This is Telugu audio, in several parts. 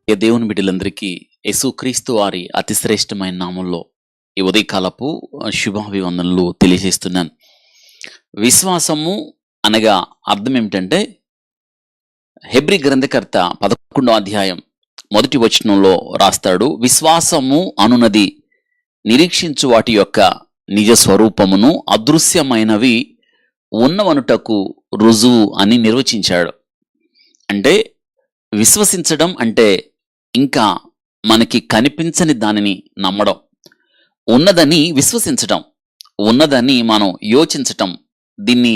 దేవుని బిడ్డలందరికీ యేసుక్రీస్తు వారి అతి శ్రేష్టమైన నామంలో ఈ ఉదయకాలపు శుభాభివందనలు తెలియజేస్తున్నాను. విశ్వాసము అనగా అర్థం ఏమిటంటే, హెబ్రీ గ్రంథకర్త 11వ అధ్యాయం మొదటి వచనంలో రాస్తాడు, విశ్వాసము అనునది నిరీక్షించు వాటి యొక్క నిజ స్వరూపమును అదృశ్యమైనవి ఉన్నవనుటకు రుజువు అని నిర్వచించాడు. అంటే విశ్వసించడం అంటే ఇంకా మనకి కనిపించని దానిని నమ్మడం, ఉన్నదని విశ్వసించటం, ఉన్నదని మనం యోచించటం, దీన్ని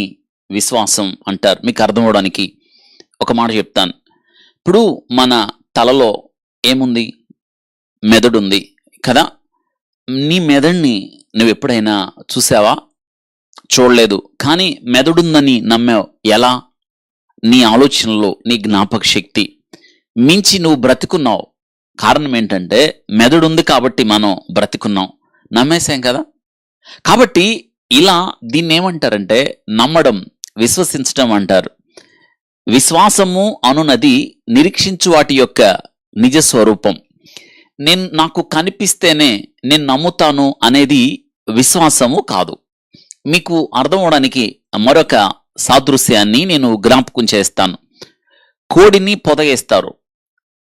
విశ్వాసం అంటారు. మీకు అర్థం అవడానికి ఒక మాట చెప్తాను. ఇప్పుడు మన తలలో ఏముంది? మెదడుంది కదా. నీ మెదడుని నువ్వు ఎప్పుడైనా చూసావా? చూడలేదు. కానీ మెదడుందని నమ్మావు. ఎలా? నీ ఆలోచనలో, నీ జ్ఞాపక శక్తి మించి నువ్వు బ్రతికున్నావు. కారణం ఏంటంటే మెదడుంది కాబట్టి మనం బ్రతికున్నాం, నమ్మేశాం కదా. కాబట్టి ఇలా దీన్ని ఏమంటారంటే నమ్మడం, విశ్వసించడం అంటారు. విశ్వాసము అనునది నిరీక్షించు వాటి యొక్క నిజ స్వరూపం. నాకు కనిపిస్తేనే నేను నమ్ముతాను అనేది విశ్వాసము కాదు. మీకు అర్థం అవడానికి మరొక సాదృశ్యాన్ని నేను జ్ఞాపకం చేస్తాను. కోడిని పొదగేస్తారు.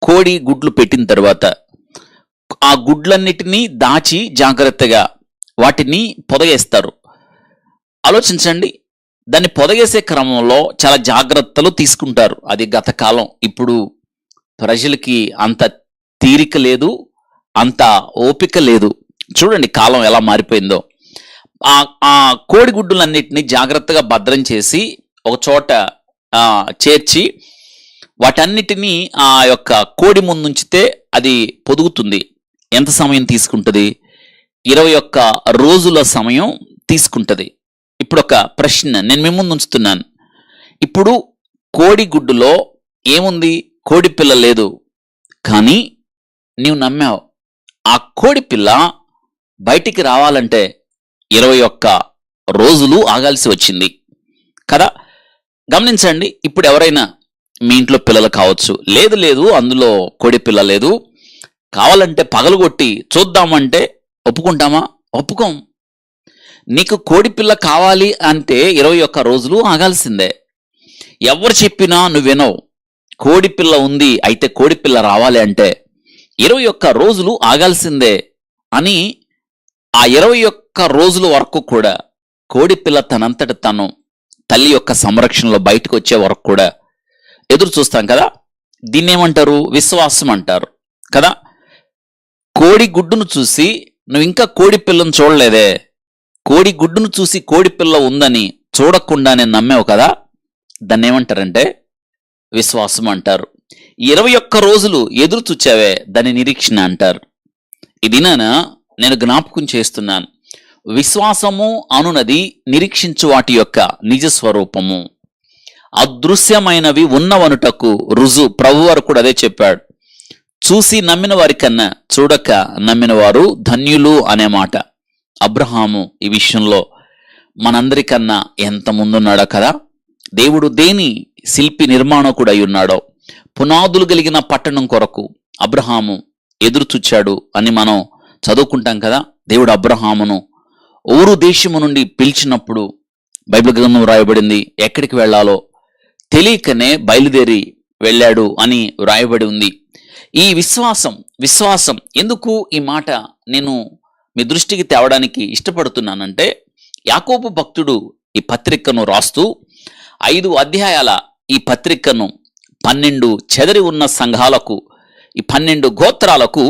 కోడి గుడ్లు పెట్టిన తర్వాత ఆ గుడ్లన్నిటినీ దాచి జాగ్రత్తగా వాటిని పొదగేస్తారు. ఆలోచించండి, దాన్ని పొదగేసే క్రమంలో చాలా జాగ్రత్తలు తీసుకుంటారు. అది గత కాలం. ఇప్పుడు ప్రజలకి అంత తీరిక లేదు, అంత ఓపిక లేదు. చూడండి కాలం ఎలా మారిపోయిందో. ఆ కోడిగుడ్డులన్నిటినీ జాగ్రత్తగా భద్రం చేసి ఒక చోట చేర్చి వాటన్నిటినీ ఆ యొక్క కోడి ముందుంచితే అది పొదుగుతుంది. ఎంత సమయం తీసుకుంటుంది? 21 రోజుల సమయం తీసుకుంటుంది. ఇప్పుడు ఒక ప్రశ్న నేను మీ ముందు ఉంచుతున్నాను. ఇప్పుడు కోడి గుడ్డులో ఏముంది? కోడి పిల్ల లేదు. కానీ నీవు నమ్మావు. ఆ కోడి పిల్ల బయటికి రావాలంటే 21 రోజులు ఆగాల్సి వచ్చింది కదా. గమనించండి, ఇప్పుడు ఎవరైనా మీ ఇంట్లో పిల్లలు కావచ్చు, లేదు అందులో కోడి పిల్ల లేదు, కావాలంటే పగలగొట్టి చూద్దామంటే ఒప్పుకుంటామా? ఒప్పుకోం. నీకు కోడి పిల్ల కావాలి అంటే 21 రోజులు ఆగాల్సిందే. ఎవరు చెప్పినా నువ్వు వినవు. కోడి పిల్ల ఉంది, అయితే కోడి పిల్ల రావాలి అంటే 21 రోజులు ఆగాల్సిందే అని ఆ 21 రోజుల వరకు కూడా కోడి పిల్ల తనంతట తను తల్లి యొక్క సంరక్షణలో బయటకు వచ్చే వరకు కూడా ఎదురు చూస్తాం కదా. దీన్ని ఏమంటారు? విశ్వాసం అంటారు కదా. కోడి గుడ్డును చూసి నువ్వు ఇంకా కోడి పిల్లను చూడలేదే, కోడి గుడ్డును చూసి కోడి పిల్ల ఉందని చూడకుండానే నమ్మావు కదా. దాన్ని ఏమంటారంటే విశ్వాసం అంటారు. 21 రోజులు ఎదురు చూచావే, దాని నిరీక్షణ అంటారు. ఇది నేను జ్ఞాపకం చేస్తున్నాను. విశ్వాసము అనునది నిరీక్షించు వాటి యొక్క నిజ స్వరూపము, అదృశ్యమైనవి ఉన్నవనుటకు రుజువు. ప్రభువారు కూడా అదే చెప్పాడు. చూసి నమ్మిన వారి కన్నా చూడక నమ్మిన వారు ధన్యులు అనే మాట. అబ్రహాము ఈ విషయంలో మనందరికన్నా ఎంత ముందున్నాడో కదా. దేవుడు దేని శిల్పి నిర్మాణకుడు అయి ఉన్నాడో, పునాదులు కలిగిన పట్టణం కొరకు అబ్రహాము ఎదురు చూచాడు అని మనం చదువుకుంటాం కదా. దేవుడు అబ్రహామును ఊరు దేశము నుండి పిలిచినప్పుడు బైబిల్ గ్రంథం రాయబడింది. ఎక్కడికి వెళ్లాలో తెలియకనే బయలుదేరి వెళ్ళాడు అని వ్రాయబడి ఉంది. ఈ విశ్వాసం ఎందుకు ఈ మాట నేను మీ దృష్టికి తేవడానికి ఇష్టపడుతున్నానంటే, యాకోబు భక్తుడు ఈ పత్రికను రాస్తూ 5 అధ్యాయాల ఈ పత్రికను 12 చెదరి ఉన్న సంఘాలకు, ఈ 12 గోత్రాలకు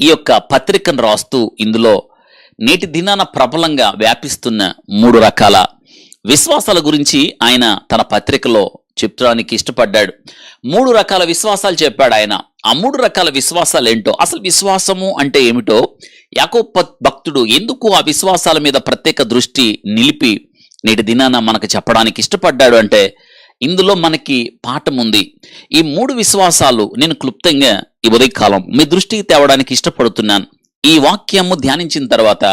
ఈ యొక్క పత్రికను రాస్తూ ఇందులో నేటి దినాన ప్రబలంగా వ్యాపిస్తున్న 3 రకాల విశ్వాసాల గురించి ఆయన తన పత్రికలో చెప్తానికి ఇష్టపడ్డాడు. 3 రకాల విశ్వాసాలు చెప్పాడు ఆయన. ఆ 3 రకాల విశ్వాసాలు ఏంటో, అసలు విశ్వాసము అంటే ఏమిటో యాకోబు భక్తుడు ఎందుకు ఆ విశ్వాసాల మీద ప్రత్యేక దృష్టి నిలిపి నేటి దినాన మనకు చెప్పడానికి ఇష్టపడ్డాడు అంటే, ఇందులో మనకి పాఠం ఉంది. ఈ 3 విశ్వాసాలు నేను క్లుప్తంగా ఈ ఉదయకాలం మీ దృష్టికి తేవడానికి ఇష్టపడుతున్నాను. ఈ వాక్యము ధ్యానించిన తర్వాత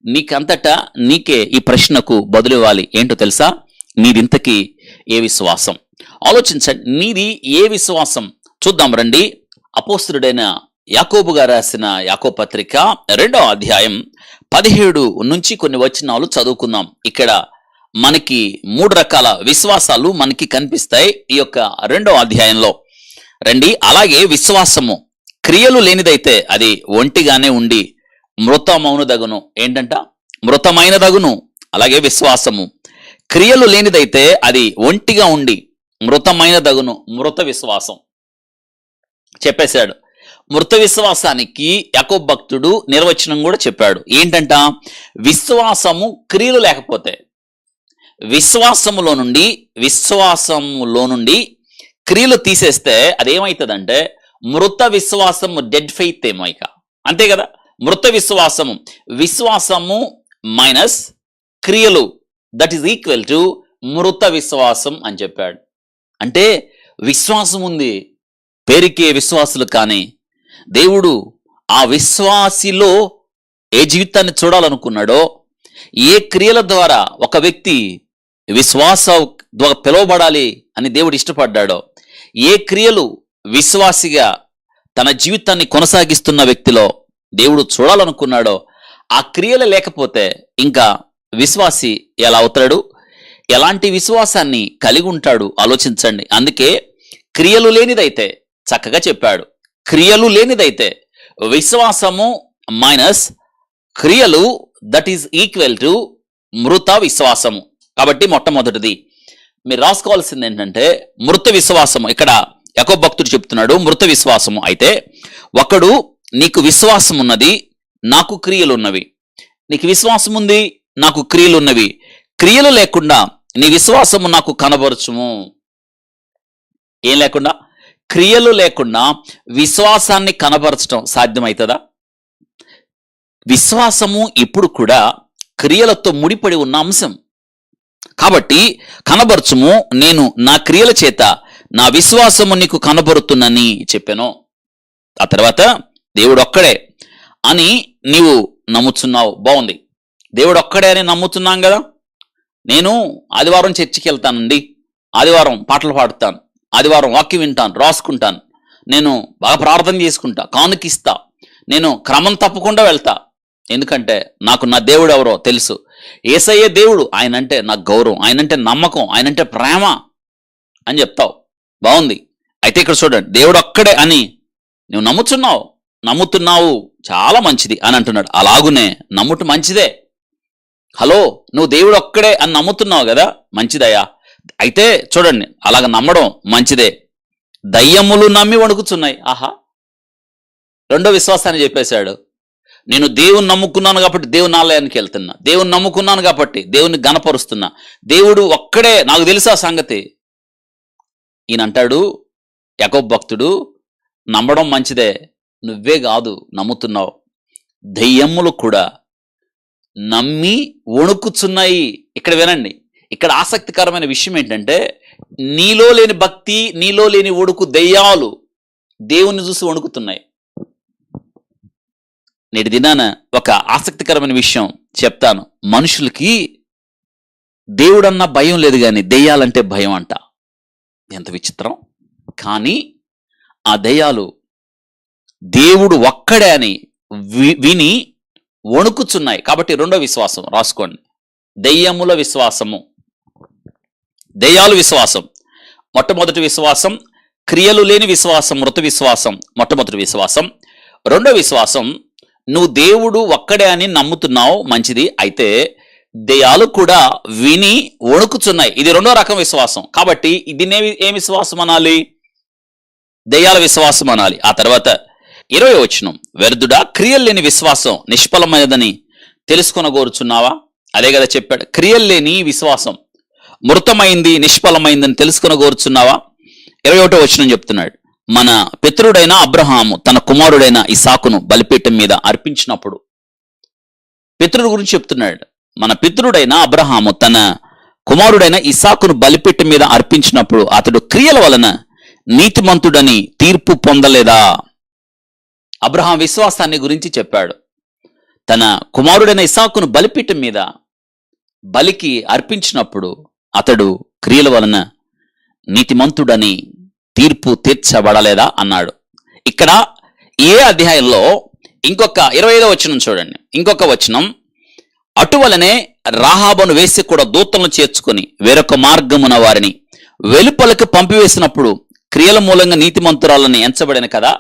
నీకంతటా నీకే ఈ ప్రశ్నకు బదులివ్వాలి. ఏంటో తెలుసా? నీదింతకి ఏ విశ్వాసం? ఆలోచించండి, నీది ఏ విశ్వాసం? చూద్దాం రండి. అపోస్తలుడైన యాకోబు గారు రాసిన యాకోబు పత్రిక 2వ అధ్యాయం 17 నుంచి కొన్ని వచనాలు చదువుకుందాం. ఇక్కడ మనకి 3 రకాల విశ్వాసాలు మనకి కనిపిస్తాయి ఈ యొక్క 2వ అధ్యాయంలో. రండి. అలాగే విశ్వాసము క్రియలు లేనిదైతే అది ఒంటిగానే ఉండి మృతమౌనదగును. ఏంటంట? మృతమైనదగును. అలాగే విశ్వాసము క్రియలు లేనిదైతే అది ఒంటిగా ఉండి మృతమైనదగును. మృత విశ్వాసం చెప్పేశాడు. మృత విశ్వాసానికి యాకోబు భక్తుడు నిర్వచనం కూడా చెప్పాడు. ఏంటంట? విశ్వాసము క్రియలు లేకపోతే, విశ్వాసములో నుండి క్రియలు తీసేస్తే అదేమవుతుందంటే మృత విశ్వాసము, డెడ్ ఫెయిత్ ఏమో. ఇక అంతే కదా. మృత విశ్వాసము మైనస్ క్రియలు, దట్ ఈస్ ఈక్వల్ టు మృత విశ్వాసం అని చెప్పాడు. అంటే విశ్వాసం ఉంది, పేరుకే విశ్వాసులు, కానీ దేవుడు ఆ విశ్వాసిలో ఏ జీవితాన్ని చూడాలనుకున్నాడో, ఏ క్రియల ద్వారా ఒక వ్యక్తి విశ్వాస ద్వారా పిలువబడాలి అని దేవుడు ఇష్టపడ్డాడో, ఏ క్రియలు విశ్వాసిగా తన జీవితాన్ని కొనసాగిస్తున్న వ్యక్తిలో దేవుడు చూడాలనుకున్నాడో, ఆ క్రియలు లేకపోతే ఇంకా విశ్వాసి ఎలా అవుతాడు? ఎలాంటి విశ్వాసాన్ని కలిగి ఉంటాడు? ఆలోచించండి. అందుకే క్రియలు లేనిదైతే, చక్కగా చెప్పాడు, క్రియలు లేనిదైతే విశ్వాసము మైనస్ క్రియలు, దట్ ఈజ్ ఈక్వల్ టు మృత విశ్వాసము. కాబట్టి మొట్టమొదటిది మీరు రాసుకోవాల్సింది ఏంటంటే మృత విశ్వాసము. ఇక్కడ యాకోబు భక్తుడు చెప్తున్నాడు మృత విశ్వాసము. అయితే ఒకడు నీకు విశ్వాసం ఉన్నది, నాకు క్రియలు ఉన్నవి. నీకు విశ్వాసం ఉంది, నాకు క్రియలు ఉన్నవి. క్రియలు లేకుండా నీ విశ్వాసము నాకు కనబరచుము. ఏం లేకుండా? క్రియలు లేకుండా విశ్వాసాన్ని కనబరచడం సాధ్యమవుతుందా? విశ్వాసము ఎప్పుడు కూడా క్రియలతో ముడిపడి ఉన్న అంశం. కాబట్టి కనబరచుము, నేను నా క్రియల చేత నా విశ్వాసము నీకు కనబరుతున్నని చెప్పాను. ఆ తర్వాత దేవుడు ఒక్కడే అని నీవు నమ్ముతున్నావు. బాగుంది. దేవుడు ఒక్కడే అని నమ్ముతున్నాం కదా. నేను ఆదివారం చర్చికి వెళ్తానండి, ఆదివారం పాటలు పాడుతాను, ఆదివారం వాక్యం వింటాను, రాసుకుంటాను, నేను బాగా ప్రార్థన చేసుకుంటా, కానుకిస్తా, నేను క్రమం తప్పకుండా వెళ్తా. ఎందుకంటే నాకు నా దేవుడు ఎవరో తెలుసు. యేసయ్యే దేవుడు, ఆయనంటే నాకు గౌరవం, ఆయనంటే నమ్మకం, ఆయనంటే ప్రేమ అని చెప్తావు. బాగుంది. అయితే ఇక్కడ చూడండి, దేవుడు ఒక్కడే అని నువ్వు నమ్ముతున్నావు, చాలా మంచిది అని అంటున్నాడు. అలాగునే నమ్ముట మంచిదే. హలో, నువ్వు దేవుడు ఒక్కడే అని నమ్ముతున్నావు కదా, మంచిదయ్యా. అయితే చూడండి, అలాగ నమ్మడం మంచిదే. దయ్యములు నమ్మి వణుకుతున్నాయి. ఆహా, రెండో విశ్వాసాన్ని చెప్పేశాడు. నేను దేవుని నమ్ముకున్నాను కాబట్టి దేవుని ఆలయానికి వెళ్తున్నా, దేవుని నమ్ముకున్నాను కాబట్టి దేవుని గణపరుస్తున్నా, దేవుడు ఒక్కడే నాకు తెలుసా సంగతి. ఈయన అంటాడు యాకోబు భక్తుడు, నమ్మడం మంచిదే, నువ్వే కాదు నమ్ముతున్నావు, దయ్యములు కూడా నమ్మి వణుకుచున్నాయి. ఇక్కడ వినండి, ఇక్కడ ఆసక్తికరమైన విషయం ఏంటంటే నీలో లేని భక్తి, నీలో లేని వణుకు దయ్యాలు దేవుణ్ణి చూసి వణుకుతున్నాయి. నేటి దినాన ఒక ఆసక్తికరమైన విషయం చెప్తాను. మనుషులకి దేవుడన్న భయం లేదు, కానీ దెయ్యాలంటే భయం అంట. ఎంత విచిత్రం. కానీ ఆ దెయ్యాలు దేవుడు ఒక్కడే అని విని వణుకుచున్నాయి. కాబట్టి రెండో విశ్వాసం రాసుకోండి, దెయ్యముల విశ్వాసము, దెయ్యాలు విశ్వాసం. మొట్టమొదటి విశ్వాసం క్రియలు లేని విశ్వాసం, మృత విశ్వాసం మొట్టమొదటి విశ్వాసం. రెండో విశ్వాసం, నువ్వు దేవుడు ఒక్కడే అని నమ్ముతున్నావు, మంచిది. అయితే దెయ్యాలు కూడా విని వణుకుచున్నాయి. ఇది రెండో రకం విశ్వాసం. కాబట్టి దీన్ని ఏ విశ్వాసం అనాలి? దెయ్యాల విశ్వాసం అనాలి. ఆ తర్వాత 20వ వచనం, వ్యర్థుడా, క్రియలు లేని విశ్వాసం నిష్ఫలమైనదని తెలుసుకొనగోరుచున్నావా? అదే కదా చెప్పాడు, క్రియలు లేని విశ్వాసం మృతమైంది, నిష్ఫలమైందని తెలుసుకొనగోరుచున్నావా? 21వ వచనం చెప్తున్నాడు, మన పితరుడైన అబ్రహాము తన కుమారుడైన ఇసాకును బలిపీఠం మీద అర్పించినప్పుడు, పితరుడు గురించి చెప్తున్నాడు. మన పితరుడైన అబ్రహాము తన కుమారుడైన ఇసాకును బలిపీఠం మీద అర్పించినప్పుడు అతడు క్రియల వలన నీతిమంతుడని తీర్పు పొందలేదా? అబ్రహాం విశ్వాసాన్ని గురించి చెప్పాడు. తన కుమారుడైన ఇసాకును బలిపీఠం మీద బలికి అర్పించినప్పుడు అతడు క్రియల వలన నీతిమంతుడని తీర్పు తీర్చబడలేదా అన్నాడు. ఇక్కడ ఏ అధ్యాయంలో ఇంకొక 25వ వచనం చూడండి. ఇంకొక వచనం, అటువలనే రాహాబును వేసి కూడా దూతలను చేర్చుకొని వేరొక మార్గమున వారిని వెలుపలకు పంపివేసినప్పుడు క్రియల మూలంగా నీతిమంతురాలని ఎంచబడిన కదా.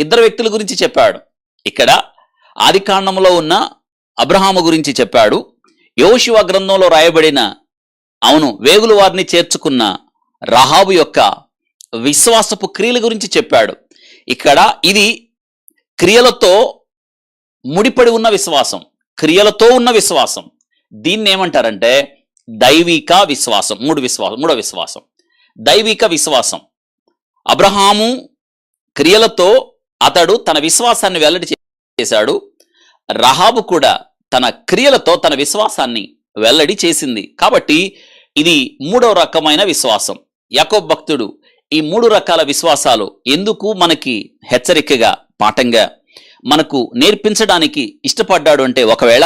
ఇద్దరు వ్యక్తుల గురించి చెప్పాడు. ఇక్కడ ఆది కాండంలో ఉన్న అబ్రహాము గురించి చెప్పాడు. యోషువ గ్రంథంలో రాయబడిన వేగులు వారిని చేర్చుకున్న రాహాబు యొక్క విశ్వాసపు క్రియల గురించి చెప్పాడు. ఇక్కడ ఇది క్రియలతో ముడిపడి ఉన్న విశ్వాసం, క్రియలతో ఉన్న విశ్వాసం. దీన్ని ఏమంటారంటే దైవిక విశ్వాసం. మూడో విశ్వాసం దైవిక విశ్వాసం. అబ్రహాము క్రియలతో అతడు తన విశ్వాసాన్ని వెల్లడి చేశాడు. రాహాబు కూడా తన క్రియలతో తన విశ్వాసాన్ని వెల్లడి చేసింది. కాబట్టి ఇది మూడో రకమైన విశ్వాసం. యాకోబు భక్తుడు ఈ 3 రకాల విశ్వాసాలు ఎందుకు మనకి హెచ్చరికగా, పాఠంగా మనకు నేర్పించడానికి ఇష్టపడ్డాడు అంటే, ఒకవేళ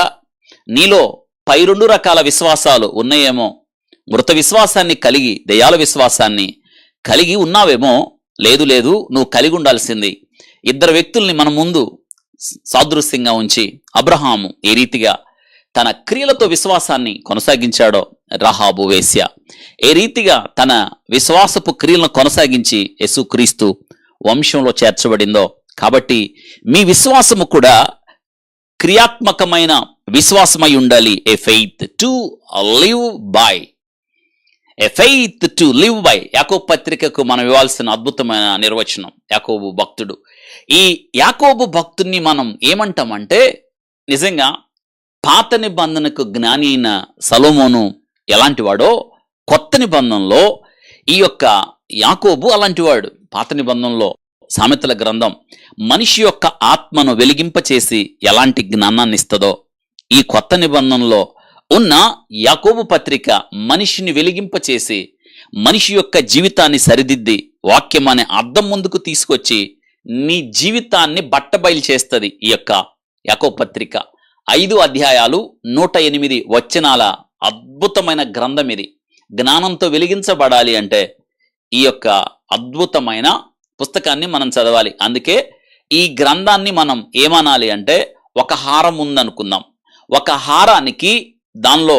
నీలో పై 2 రకాల విశ్వాసాలు ఉన్నాయేమో, మృత విశ్వాసాన్ని కలిగి దయాల విశ్వాసాన్ని కలిగి ఉన్నావేమో, లేదు నువ్వు కలిగి ఉండాల్సింది. ఇద్దరు వ్యక్తుల్ని మన ముందు సాదృశ్యంగా ఉంచి అబ్రహాము ఏ రీతిగా తన క్రియలతో విశ్వాసాన్ని కొనసాగించాడో, రాహాబు వేశ్య ఏ రీతిగా తన విశ్వాసపు క్రియలను కొనసాగించి యేసుక్రీస్తు వంశంలో చేర్చబడిందో, కాబట్టి మీ విశ్వాసము కూడా క్రియాత్మకమైన విశ్వాసమై ఉండాలి. ఏ faith to live by, A faith to live by. యాకోబు పత్రికకు మనం ఇవ్వాల్సిన అద్భుతమైన నిర్వచనం యాకోబు భక్తుడు. ఈ యాకోబు భక్తుడిని మనం ఏమంటామంటే, నిజంగా పాత నిబంధనకు జ్ఞాని అయిన సొలొమోను ఎలాంటి వాడో, కొత్త నిబంధనలో ఈ యొక్క యాకోబు అలాంటివాడు. పాత నిబంధనలో సామెతల గ్రంథం మనిషి యొక్క ఆత్మను వెలిగింపచేసి ఎలాంటి జ్ఞానాన్ని ఇస్తుందో, ఈ కొత్త నిబంధనలో ఉన్న యాకోబు పత్రిక మనిషిని వెలిగింపచేసి మనిషి యొక్క జీవితాన్ని సరిదిద్ది వాక్యం అనే అర్థం ముందుకు తీసుకొచ్చి నీ జీవితాన్ని బట్టబయలు చేస్తుంది. ఈ యొక్క యాకోబు పత్రిక 5 అధ్యాయాలు 108 వచనాల అద్భుతమైన గ్రంథం ఇది. జ్ఞానంతో వెలిగించబడాలి అంటే ఈ యొక్క అద్భుతమైన పుస్తకాన్ని మనం చదవాలి. అందుకే ఈ గ్రంథాన్ని మనం ఏమనాలి అంటే, ఒక హారం ఉందనుకుందాం. ఒక హారానికి దానిలో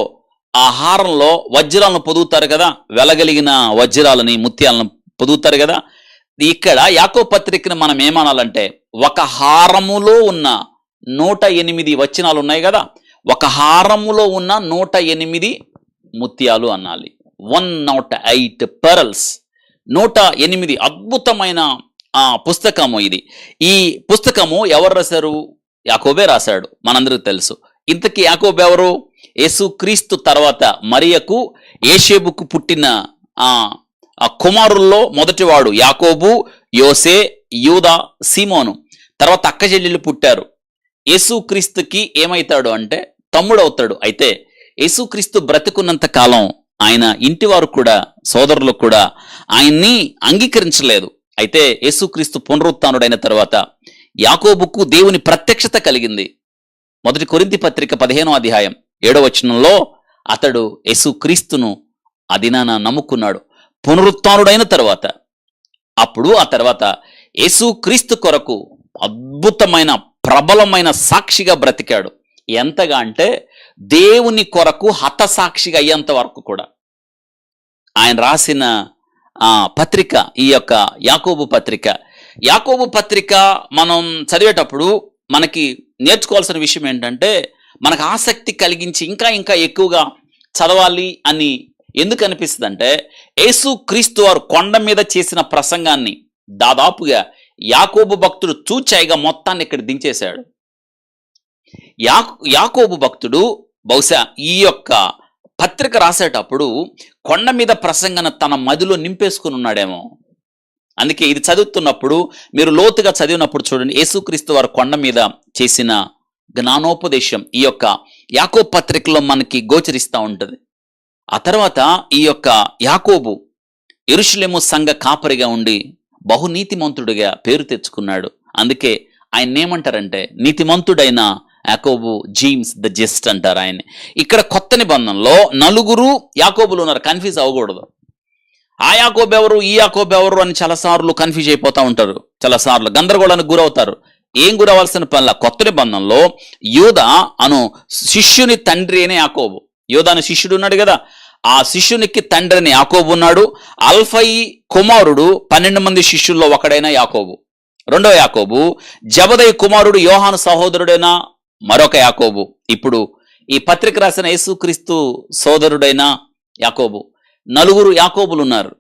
ఆ హారంలో వజ్రాలను పొదుగుతారు కదా, వెలగలిగిన వజ్రాలని ముత్యాలను పొదుగుతారు కదా. ఇక్కడ యాకోబు పత్రికను మనం ఏమనాలంటే, ఒక హారములో ఉన్న 108 వచనాలు ఉన్నాయి కదా, ఒక హారములో ఉన్న 108 ముత్యాలు అనాలి. 108 పెరల్స్, 108 అద్భుతమైన పుస్తకము ఇది. ఈ పుస్తకము ఎవరు రాశారు? యాకోబే రాశాడు, మనందరికీ తెలుసు. ఇంతకీ యాకోబు ఎవరు? యేసుక్రీస్తు తర్వాత మరియకు ఏషేబుకు పుట్టిన కుమారుల్లో మొదటివాడు యాకోబు, యోసే, యూదా, సీమోను. తర్వాత అక్క చెల్లెళ్ళు పుట్టారు. యేసుక్రీస్తుకి ఏమైతాడు అంటే తమ్ముడు అవుతాడు. అయితే యేసుక్రీస్తు బ్రతికున్నంత కాలం ఆయన ఇంటి వారు కూడా, సోదరులు కూడా ఆయన్ని అంగీకరించలేదు. అయితే యేసుక్రీస్తు పునరుత్థానుడైన తర్వాత యాకోబుకు దేవుని ప్రత్యక్షత కలిగింది. 1 కొరింథీ పత్రిక 15వ అధ్యాయం 7వ వచనంలో అతడు యేసుక్రీస్తును ఆ దినాన నమ్ముకున్నాడు. పునరుత్థానుడైన తర్వాత ఆ తర్వాత యేసుక్రీస్తు కొరకు అద్భుతమైన ప్రబలమైన సాక్షిగా బ్రతికాడు. ఎంతగా అంటే దేవుని కొరకు హతసాక్షిగా అయ్యేంత వరకు కూడా. ఆయన రాసిన పత్రిక ఈ యొక్క యాకోబు పత్రిక. యాకోబు పత్రిక మనం చదివేటప్పుడు మనకి నేర్చుకోవాల్సిన విషయం ఏంటంటే, మనకు ఆసక్తి కలిగించి ఇంకా ఎక్కువగా చదవాలి అని ఎందుకు అనిపిస్తుంది అంటే, యేసుక్రీస్తు వారు కొండ మీద చేసిన ప్రసంగాన్ని దాదాపుగా యాకోబు భక్తుడు చూచాయిగా మొత్తాన్ని ఇక్కడ దించేశాడు. యాకోబు భక్తుడు బహుశా ఈ యొక్క పత్రిక రాసేటప్పుడు కొండ మీద ప్రసంగన తన మదిలో నింపేసుకుని ఉన్నాడేమో. అందుకే ఇది చదువుతున్నప్పుడు మీరు లోతుగా చదివినప్పుడు చూడండి, యేసుక్రీస్తు వారు కొండ మీద చేసిన జ్ఞానోపదేశం ఈ యొక్క యాకోబు పత్రికలో మనకి గోచరిస్తూ ఉంటుంది. ఆ తర్వాత ఈ యొక్క యాకోబు యెరూషలేము సంఘ కాపరిగా ఉండి బహునీతిమంతుడిగా పేరు తెచ్చుకున్నాడు. అందుకే ఆయన ఏమంటారంటే, నీతిమంతుడైన యాకోబు, జేమ్స్ ద జస్ట్ అంటారు ఆయన్ని. ఇక్కడ కొత్త నిబంధనలో 4 యాకోబులు ఉన్నారు, కన్ఫ్యూజ్ అవ్వకూడదు. ఆ యాకోబు ఎవరు, ఈ యాకోబు ఎవరు అని చాలాసార్లు కన్ఫ్యూజ్ అయిపోతూ ఉంటారు. చాలాసార్లు గందరగోళానికి గురవుతారు. ఏం గురవలసిన పనిలా? కొత్త నిబంధనలో యూదా అను శిష్యుని తండ్రి అయిన యాకోబు, యూదా అనే శిష్యుడు ఉన్నాడు కదా, ఆ శిష్యునికి తండ్రి అని యాకోబు ఉన్నాడు. అల్ఫయి కుమారుడు 12 మంది శిష్యుల్లో ఒకడైన యాకోబు, రెండో యాకోబు. జబదయి కుమారుడు యోహాను సహోదరుడైన మరొక యాకోబు. ఇప్పుడు ఈ పత్రిక రాసిన యేసుక్రీస్తు సోదరుడైన యాకోబు. 4 యాకోబులు ఉన్నారు.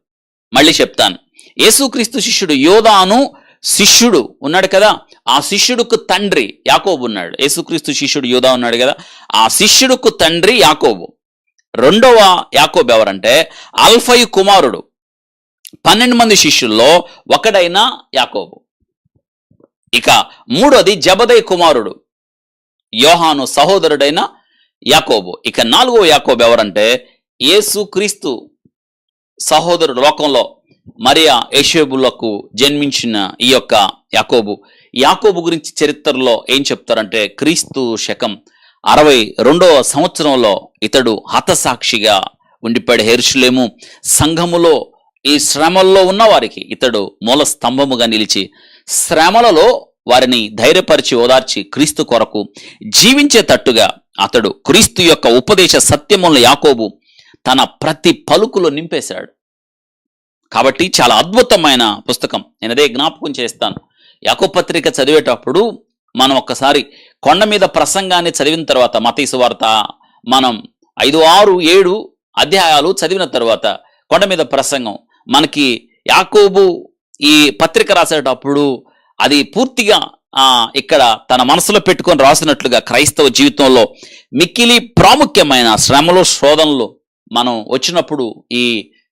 మళ్ళీ చెప్తాను. యేసుక్రీస్తు శిష్యుడు యోదాను శిష్యుడు ఉన్నాడు కదా, ఆ శిష్యుడుకు తండ్రి యాకోబు ఉన్నాడు. యేసుక్రీస్తు శిష్యుడు యోదా ఉన్నాడు కదా, ఆ శిష్యుడుకు తండ్రి యాకోబు. రెండవ యాకోబు ఎవరంటే అల్ఫయి కుమారుడు, 12 మంది శిష్యుల్లో ఒకడైన యాకోబు. ఇక మూడోది జబదయి కుమారుడు, యోహాను సహోదరుడైన యాకోబు. ఇక 4వ యాకోబు ఎవరంటే యేసుక్రీస్తు సహోదరుడు, లోకంలో మరియా యేసేబులకు జన్మించిన ఈ యొక్క యాకోబు. యాకోబు గురించి చరిత్రలో ఏం చెప్తారంటే క్రీస్తు శకం 62వ సంవత్సరంలో ఇతడు హతసాక్షిగా ఉండిపోయాడు. యెరూషలేము సంఘములో ఈ శ్రమల్లో ఉన్న వారికి ఇతడు మూల స్తంభముగా నిలిచి శ్రమలలో వారిని ధైర్యపరిచి ఓదార్చి క్రీస్తు కొరకు జీవించేటట్టుగా అతడు క్రీస్తు యొక్క ఉపదేశ సత్యములను యాకోబు తన ప్రతి పలుకులో నింపేశాడు. కాబట్టి చాలా అద్భుతమైన పుస్తకం. నేను అదే జ్ఞాపకం చేస్తాను. యాకోబు పత్రిక చదివేటప్పుడు మనం ఒక్కసారి కొండ మీద ప్రసంగాన్ని చదివిన తర్వాత, మత్తయి సువార్త మనం 5, 6, 7 అధ్యాయాలు చదివిన తర్వాత కొండ మీద ప్రసంగం మనకి యాకోబు ఈ పత్రిక రాసేటప్పుడు అది పూర్తిగా ఇక్కడ తన మనసులో పెట్టుకొని రాసినట్లుగా క్రైస్తవ జీవితంలో మిక్కిలి ప్రాముఖ్యమైన శ్రమలు శోధనలు మనం వచ్చినప్పుడు ఈ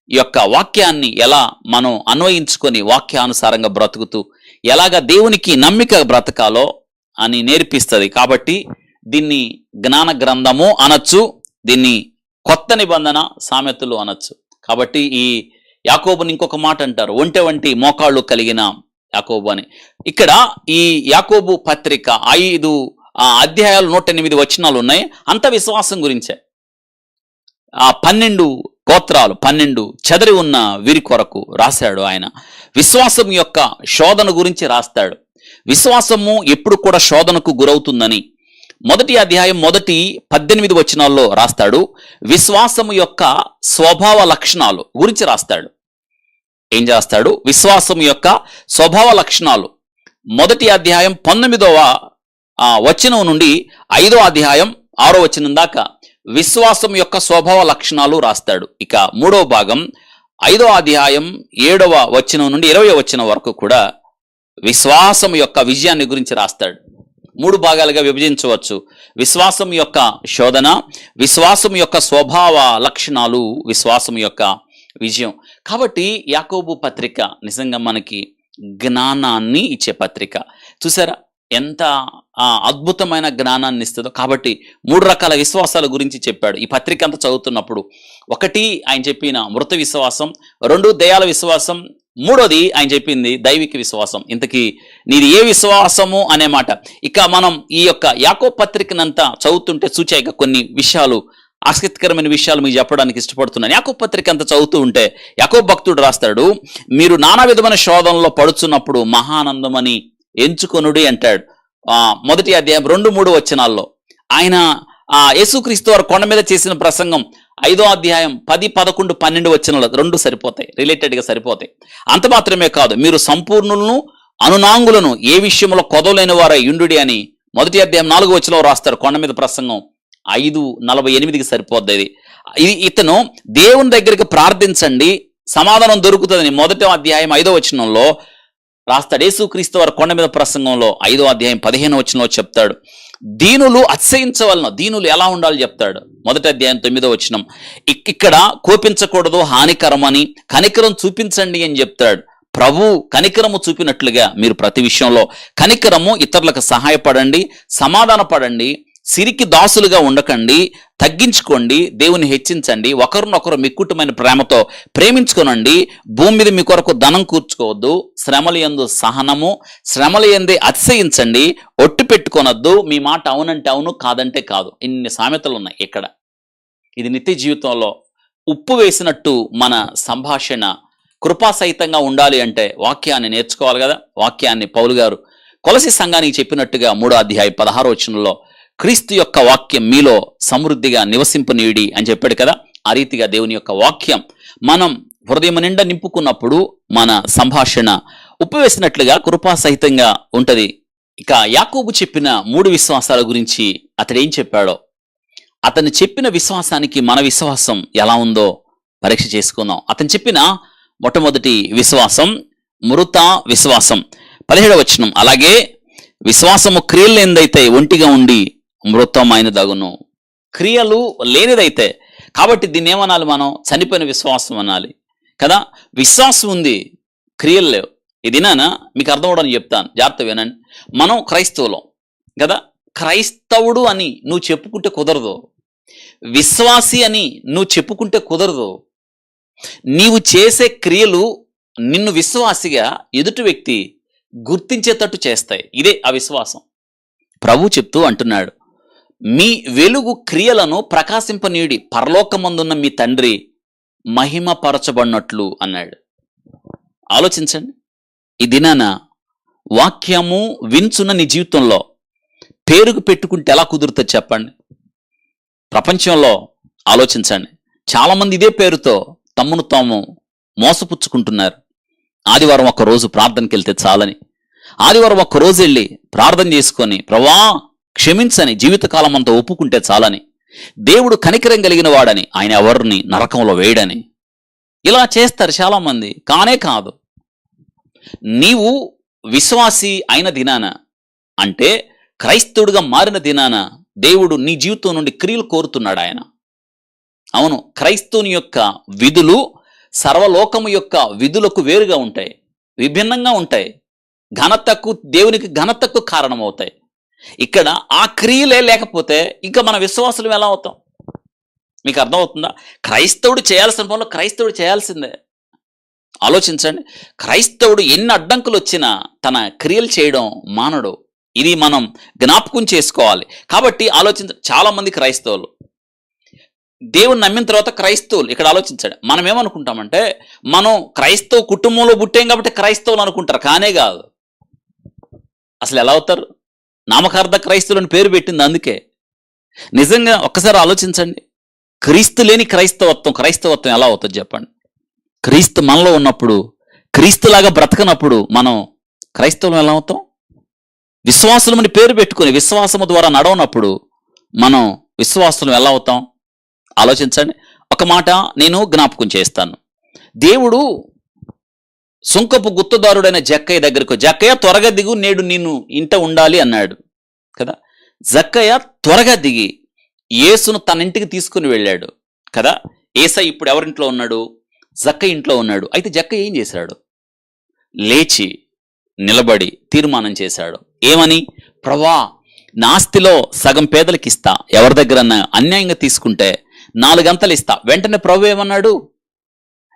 యొక్క వాక్యాన్ని ఎలా మనం అన్వయించుకొని వాక్యానుసారంగా బ్రతుకుతూ ఎలాగ దేవునికి నమ్మిక బ్రతకాలో అని నేర్పిస్తుంది. కాబట్టి దీన్ని జ్ఞాన గ్రంథము అనొచ్చు, దీన్ని కొత్త నిబంధన సామెతలు అనొచ్చు. కాబట్టి ఈ యాకోబుని ఇంకొక మాట అంటారు, ఒంటె వంటి మోకాళ్ళు కలిగిన యాకోబు అని. ఇక్కడ ఈ యాకోబు పత్రిక 5 అధ్యాయాలు 108 వచనాలు ఉన్నాయి. అంత విశ్వాసం గురించే. 12 గోత్రాలు 12 చెదరి ఉన్న వీరి కొరకు రాశాడు ఆయన. విశ్వాసం యొక్క శోధన గురించి రాస్తాడు. విశ్వాసము ఎప్పుడు కూడా శోధనకు గురవుతుందని మొదటి అధ్యాయం మొదటి 18 వచనాల్లో రాస్తాడు. విశ్వాసము యొక్క స్వభావ లక్షణాలు గురించి రాస్తాడు. ఏం చేస్తాడు? విశ్వాసం యొక్క స్వభావ లక్షణాలు మొదటి అధ్యాయం 19వ వచనం నుండి 5వ అధ్యాయం 6వ వచనం దాకా విశ్వాసం యొక్క స్వభావ లక్షణాలు రాస్తాడు. ఇక 3వ భాగం 5వ అధ్యాయం 7వ వచనం నుండి 20వ వచనం వరకు కూడా విశ్వాసం యొక్క విజయాన్ని గురించి రాస్తాడు. 3 భాగాలుగా విభజించవచ్చు. విశ్వాసం యొక్క శోధన, విశ్వాసం యొక్క స్వభావ లక్షణాలు, విశ్వాసం యొక్క విజయం. కాబట్టి యాకోబు పత్రిక నిజంగా మనకి జ్ఞానాన్ని ఇచ్చే పత్రిక. చూసారా ఎంత అద్భుతమైన జ్ఞానాన్ని ఇస్తుందో. కాబట్టి 3 రకాల విశ్వాసాల గురించి చెప్పాడు ఈ పత్రిక అంతా చదువుతున్నప్పుడు. 1 ఆయన చెప్పిన మృత విశ్వాసం, 2 దయాల విశ్వాసం, 3వది ఆయన చెప్పింది దైవిక విశ్వాసం. ఇంతకీ నీది ఏ విశ్వాసము అనే మాట. ఇక మనం ఈ యొక్క యాకోబు పత్రికనంతా చదువుతుంటే చూచాక కొన్ని విషయాలు, ఆసక్తికరమైన విషయాలు మీకు చెప్పడానికి ఇష్టపడుతున్నాను. యాకోబు పత్రిక అంతా చదువుతూ ఉంటే యాకోబు భక్తుడు రాస్తాడు, మీరు నానా విధమైన శోధనలో పడుచున్నప్పుడు మహానందమని ఎంచుకొనుడి అంటాడు. మొదటి అధ్యాయం 2, 3 వచనాల్లో ఆయన యేసుక్రీస్తు వారు కొండ మీద చేసిన ప్రసంగం 5వ అధ్యాయం 10, 11, 12 వచనాలు 2 సరిపోతాయి, రిలేటెడ్గా సరిపోతాయి. అంత మాత్రమే కాదు, మీరు సంపూర్ణులను అనునాంగులను ఏ విషయంలో కొదవలేని వారై యుండుడి అని మొదటి అధ్యాయం 4వ వచనంలో రాస్తారు. కొండ మీద ప్రసంగం 5:48కి సరిపోద్ది. ఇది ఇతను దేవుని దగ్గరికి ప్రార్థించండి సమాధానం దొరుకుతుందని మొదటి అధ్యాయం 5వ వచనంలో రాస్తాడు. యేసుక్రీస్తు వారు కొండ మీద ప్రసంగంలో 5వ అధ్యాయం 15వ వచనంలో చెప్తాడు. దీనులు అతిశయించవలన, దీనులు ఎలా ఉండాలి చెప్తాడు. మొదటి అధ్యాయం 9వ వచనం. ఇక్కడ కోపించకూడదు, హానికరమని, కనికరం చూపించండి అని చెప్తాడు. ప్రభు కనికరము చూపినట్లుగా మీరు ప్రతి విషయంలో కనికరము, ఇతరులకు సహాయపడండి, సమాధాన పడండి, సిరికి దాసులుగా ఉండకండి, తగ్గించుకోండి, దేవుని హెచ్చించండి, ఒకరినొకరు మిక్కుటమైన ప్రేమతో ప్రేమించుకోనండి, భూమి మీద మీ కొరకు ధనం కూర్చుకోవద్దు, శ్రమల యందు సహనము, శ్రమల యందే అతిశయించండి, ఒట్టు పెట్టుకోనొద్దు, మీ మాట అవునంటే అవును, కాదంటే కాదు. ఇన్ని సామెతలు ఉన్నాయి ఇక్కడ. ఇది నిత్య జీవితంలో ఉప్పు వేసినట్టు మన సంభాషణ కృపాసహితంగా ఉండాలి అంటే వాక్యాన్ని నేర్చుకోవాలి కదా. వాక్యాన్ని పౌలు గారు కొలసి సంఘానికి చెప్పినట్టుగా 3వ అధ్యాయం 16వ వచనంలో క్రీస్తు యొక్క వాక్యం మీలో సమృద్ధిగా నివసింపనీయుడి అని చెప్పాడు కదా. ఆ రీతిగా దేవుని యొక్క వాక్యం మనం హృదయం నిండా నింపుకున్నప్పుడు మన సంభాషణ ఉప్పివేసినట్లుగా కృపాసహితంగా ఉంటది. ఇక యాకోబు చెప్పిన 3 విశ్వాసాల గురించి అతడు ఏం చెప్పాడో, అతను చెప్పిన విశ్వాసానికి మన విశ్వాసం ఎలా ఉందో పరీక్ష చేసుకుందాం. అతను చెప్పిన మొట్టమొదటి విశ్వాసం మృత విశ్వాసం. 17వ వచనం, అలాగే విశ్వాసము క్రియలు లేనిదైతే ఒంటిగా ఉండి మృతమైనదగును. క్రియలు లేనిదైతే, కాబట్టి దీన్ని ఏమనాలి, మనం చనిపోయిన విశ్వాసం అనాలి కదా. విశ్వాసం ఉంది, క్రియలు లేవు. ఇదినా మీకు అర్థం అవడానికి చెప్తాను, జాగ్రత్త వినండి. మనం క్రైస్తవులం కదా. క్రైస్తవుడు అని నువ్వు చెప్పుకుంటే కుదరదు, విశ్వాసి అని నువ్వు చెప్పుకుంటే కుదరదు. నీవు చేసే క్రియలు నిన్ను విశ్వాసిగా ఎదుటి వ్యక్తి గుర్తించేటట్టు చేస్తాయి. ఇదే ఆ విశ్వాసం. ప్రభు చెప్తూ అంటున్నాడు, మీ వెలుగు క్రియలను ప్రకాశింపనీయుడి, పరలోకమందున్న మీ తండ్రి మహిమపరచబడినట్లు అన్నాడు. ఆలోచించండి. ఈ దినాన వాక్యము వించున్న నీ జీవితంలో పేరుకు పెట్టుకుంటే ఎలా కుదురుతుంది చెప్పండి. ప్రపంచంలో ఆలోచించండి, చాలామంది ఇదే పేరుతో తమ్మును తాము మోసపుచ్చుకుంటున్నారు. ఆదివారం ఒక్క రోజు ప్రార్థనకి వెళ్తే చాలని, ఆదివారం ఒక్క రోజు వెళ్ళి ప్రార్థన చేసుకొని ప్రభా క్షమించని జీవితకాలం అంతా ఒప్పుకుంటే చాలని, దేవుడు కనికరం కలిగిన వాడని, ఆయన ఎవరిని నరకంలో వేయడని ఇలా చేస్తారు చాలామంది. కానే కాదు. నీవు విశ్వాసి అయిన దినాన, అంటే క్రైస్తవుడిగా మారిన దినాన దేవుడు నీ జీవితం నుండి క్రియలు కోరుతున్నాడు ఆయన. అవును, క్రైస్తవుని యొక్క విధులు సర్వలోకము యొక్క విధులకు వేరుగా ఉంటాయి, విభిన్నంగా ఉంటాయి, ఘనతకు దేవునికి ఘనతకు కారణమవుతాయి. ఇక్కడ ఆ క్రియలే లేకపోతే ఇంకా మన విశ్వాసులు ఎలా అవుతాం? మీకు అర్థమవుతుందా? క్రైస్తవుడు చేయాల్సిన పనులు క్రైస్తవుడు చేయాల్సిందే. ఆలోచించండి, క్రైస్తవుడు ఎన్ని అడ్డంకులు వచ్చినా తన క్రియలు చేయడం మానడు. ఇది మనం జ్ఞాపకం చేసుకోవాలి. కాబట్టి చాలా మంది క్రైస్తవులు దేవుని నమ్మిన తర్వాత క్రైస్తవులు, ఇక్కడ ఆలోచించండి, మనం ఏమనుకుంటామంటే మనం క్రైస్తవ కుటుంబంలో పుట్టాం కాబట్టి క్రైస్తవులు అనుకుంటారు. కానే కాదు. అసలు ఎలా అవుతారు? నామకార్థ క్రైస్తవులని పేరు పెట్టింది అందుకే. నిజంగా ఒక్కసారి ఆలోచించండి, క్రీస్తు లేని క్రైస్తవత్వం ఎలా అవుతుంది చెప్పండి. క్రీస్తు మనలో ఉన్నప్పుడు, క్రీస్తులాగా బ్రతకనప్పుడు మనం క్రైస్తవం ఎలా అవుతాం? విశ్వాసులమని పేరు పెట్టుకుని విశ్వాసము ద్వారా నడవనప్పుడు మనం విశ్వాసులం ఎలా అవుతాం? ఆలోచించండి. ఒక మాట నేను జ్ఞాపకం చేస్తాను. దేవుడు సుంకపు గుత్తదారుడైన జక్కయ్య దగ్గరకు, జక్కయ్య త్వరగా దిగు, నేడు నిన్ను ఇంట ఉండాలి అన్నాడు కదా. జక్కయ్య త్వరగా దిగి యేసును తన ఇంటికి తీసుకుని వెళ్ళాడు కదా. యేసయ్య ఇప్పుడు ఎవరింట్లో ఉన్నాడు? జక్కయ్య ఇంట్లో ఉన్నాడు. అయితే జక్కయ్య ఏం చేశాడు? లేచి నిలబడి తీర్మానం చేశాడు. ఏమని? ప్రభా, నాస్తిలో సగం పేదలకు ఇస్తా, ఎవరి దగ్గరన్నా అన్యాయంగా తీసుకుంటే 4 గంటలు ఇస్తా. వెంటనే ప్రభు ఏమన్నాడు?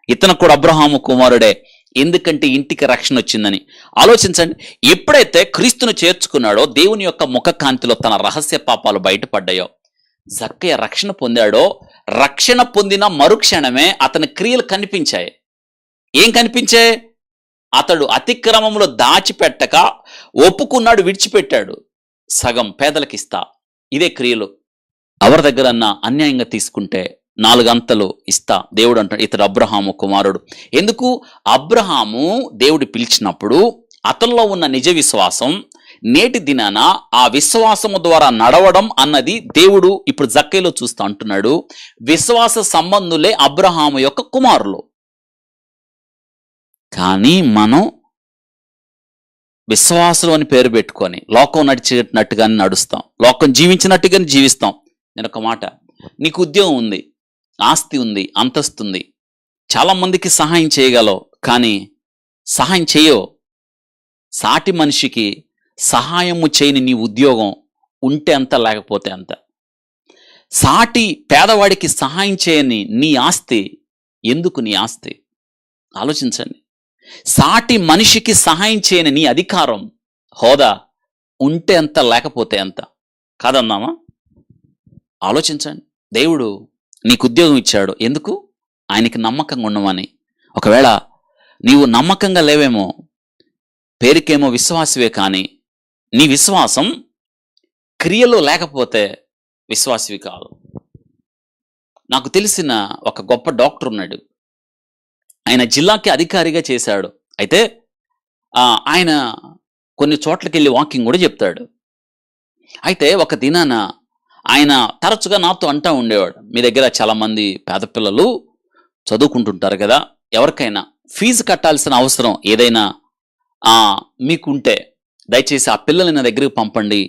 ఇతను కూడా అబ్రహాము కుమారుడే, ఎందుకంటే ఇంటికి రక్షణ వచ్చిందని. ఆలోచించండి, ఎప్పుడైతే క్రీస్తును చేర్చుకున్నాడో, దేవుని యొక్క ముఖ కాంతిలో తన రహస్య పాపాలు బయటపడ్డాయో, జక్కయ్య రక్షణ పొందాడో, రక్షణ పొందిన మరుక్షణమే అతని క్రియలు కనిపించాయి. ఏం కనిపించాయి? అతడు అతిక్రమంలో దాచిపెట్టక ఒప్పుకున్నాడు, విడిచిపెట్టాడు. సగం పేదలకిస్తా, ఇదే క్రియలు. ఎవరి దగ్గరన్నా అన్యాయంగా తీసుకుంటే 4 గంటలు ఇస్తా. దేవుడు అంటాడు ఇతడు అబ్రహాము కుమారుడు. ఎందుకు? అబ్రహాము దేవుడు పిలిచినప్పుడు అతనిలో ఉన్న నిజ విశ్వాసం నేటి దినాన ఆ విశ్వాసము ద్వారా నడవడం అన్నది దేవుడు ఇప్పుడు జక్కయ్యలో చూస్తూ అంటున్నాడు, విశ్వాస సంబంధులే అబ్రహాము యొక్క కుమారులు. కానీ మనం విశ్వాసులు అని పేరు పెట్టుకొని లోకం నడిచినట్టుగానే నడుస్తాం, లోకం జీవించినట్టుగానే జీవిస్తాం. నేను ఒక మాట, నీకు ఉద్యోగం ఉంది, ఆస్తి ఉంది, అంతస్తుంది, చాలా మందికి సహాయం చేయగలవు, కానీ సహాయం చేయవు. సాటి మనిషికి సహాయము చేయని నీ ఉద్యోగం ఉంటే అంత, లేకపోతే అంత. సాటి పేదవాడికి సహాయం చేయని నీ ఆస్తి ఎందుకు? నీ ఆస్తి ఆలోచించండి. సాటి మనిషికి సహాయం చేయని నీ అధికారం, హోదా ఉంటే అంత, లేకపోతే అంత. కాదన్నామా? ఆలోచించండి. దేవుడు నీకు ఉద్యోగం ఇచ్చాడు ఎందుకు? ఆయనకి నమ్మకంగా ఉండమని. ఒకవేళ నీవు నమ్మకంగా లేవేమో, పేరుకేమో విశ్వాసవే, కానీ నీ విశ్వాసం క్రియలో లేకపోతే విశ్వాసవి కాదు. నాకు తెలిసిన ఒక గొప్ప డాక్టర్ ఉన్నాడు. ఆయన జిల్లాకి అధికారిగా చేశాడు. అయితే ఆయన కొన్ని చోట్లకి వెళ్ళి వాకింగ్ కూడా చెప్తాడు. అయితే ఒక దినాన ఆయన తరచుగా నాతో అంటూ ఉండేవాడు, మీ దగ్గర చాలామంది పేద పిల్లలు చదువుకుంటుంటారు కదా, ఎవరికైనా ఫీజు కట్టాల్సిన అవసరం ఏదైనా మీకుంటే దయచేసి ఆ పిల్లల్ని నా దగ్గరికి పంపండి.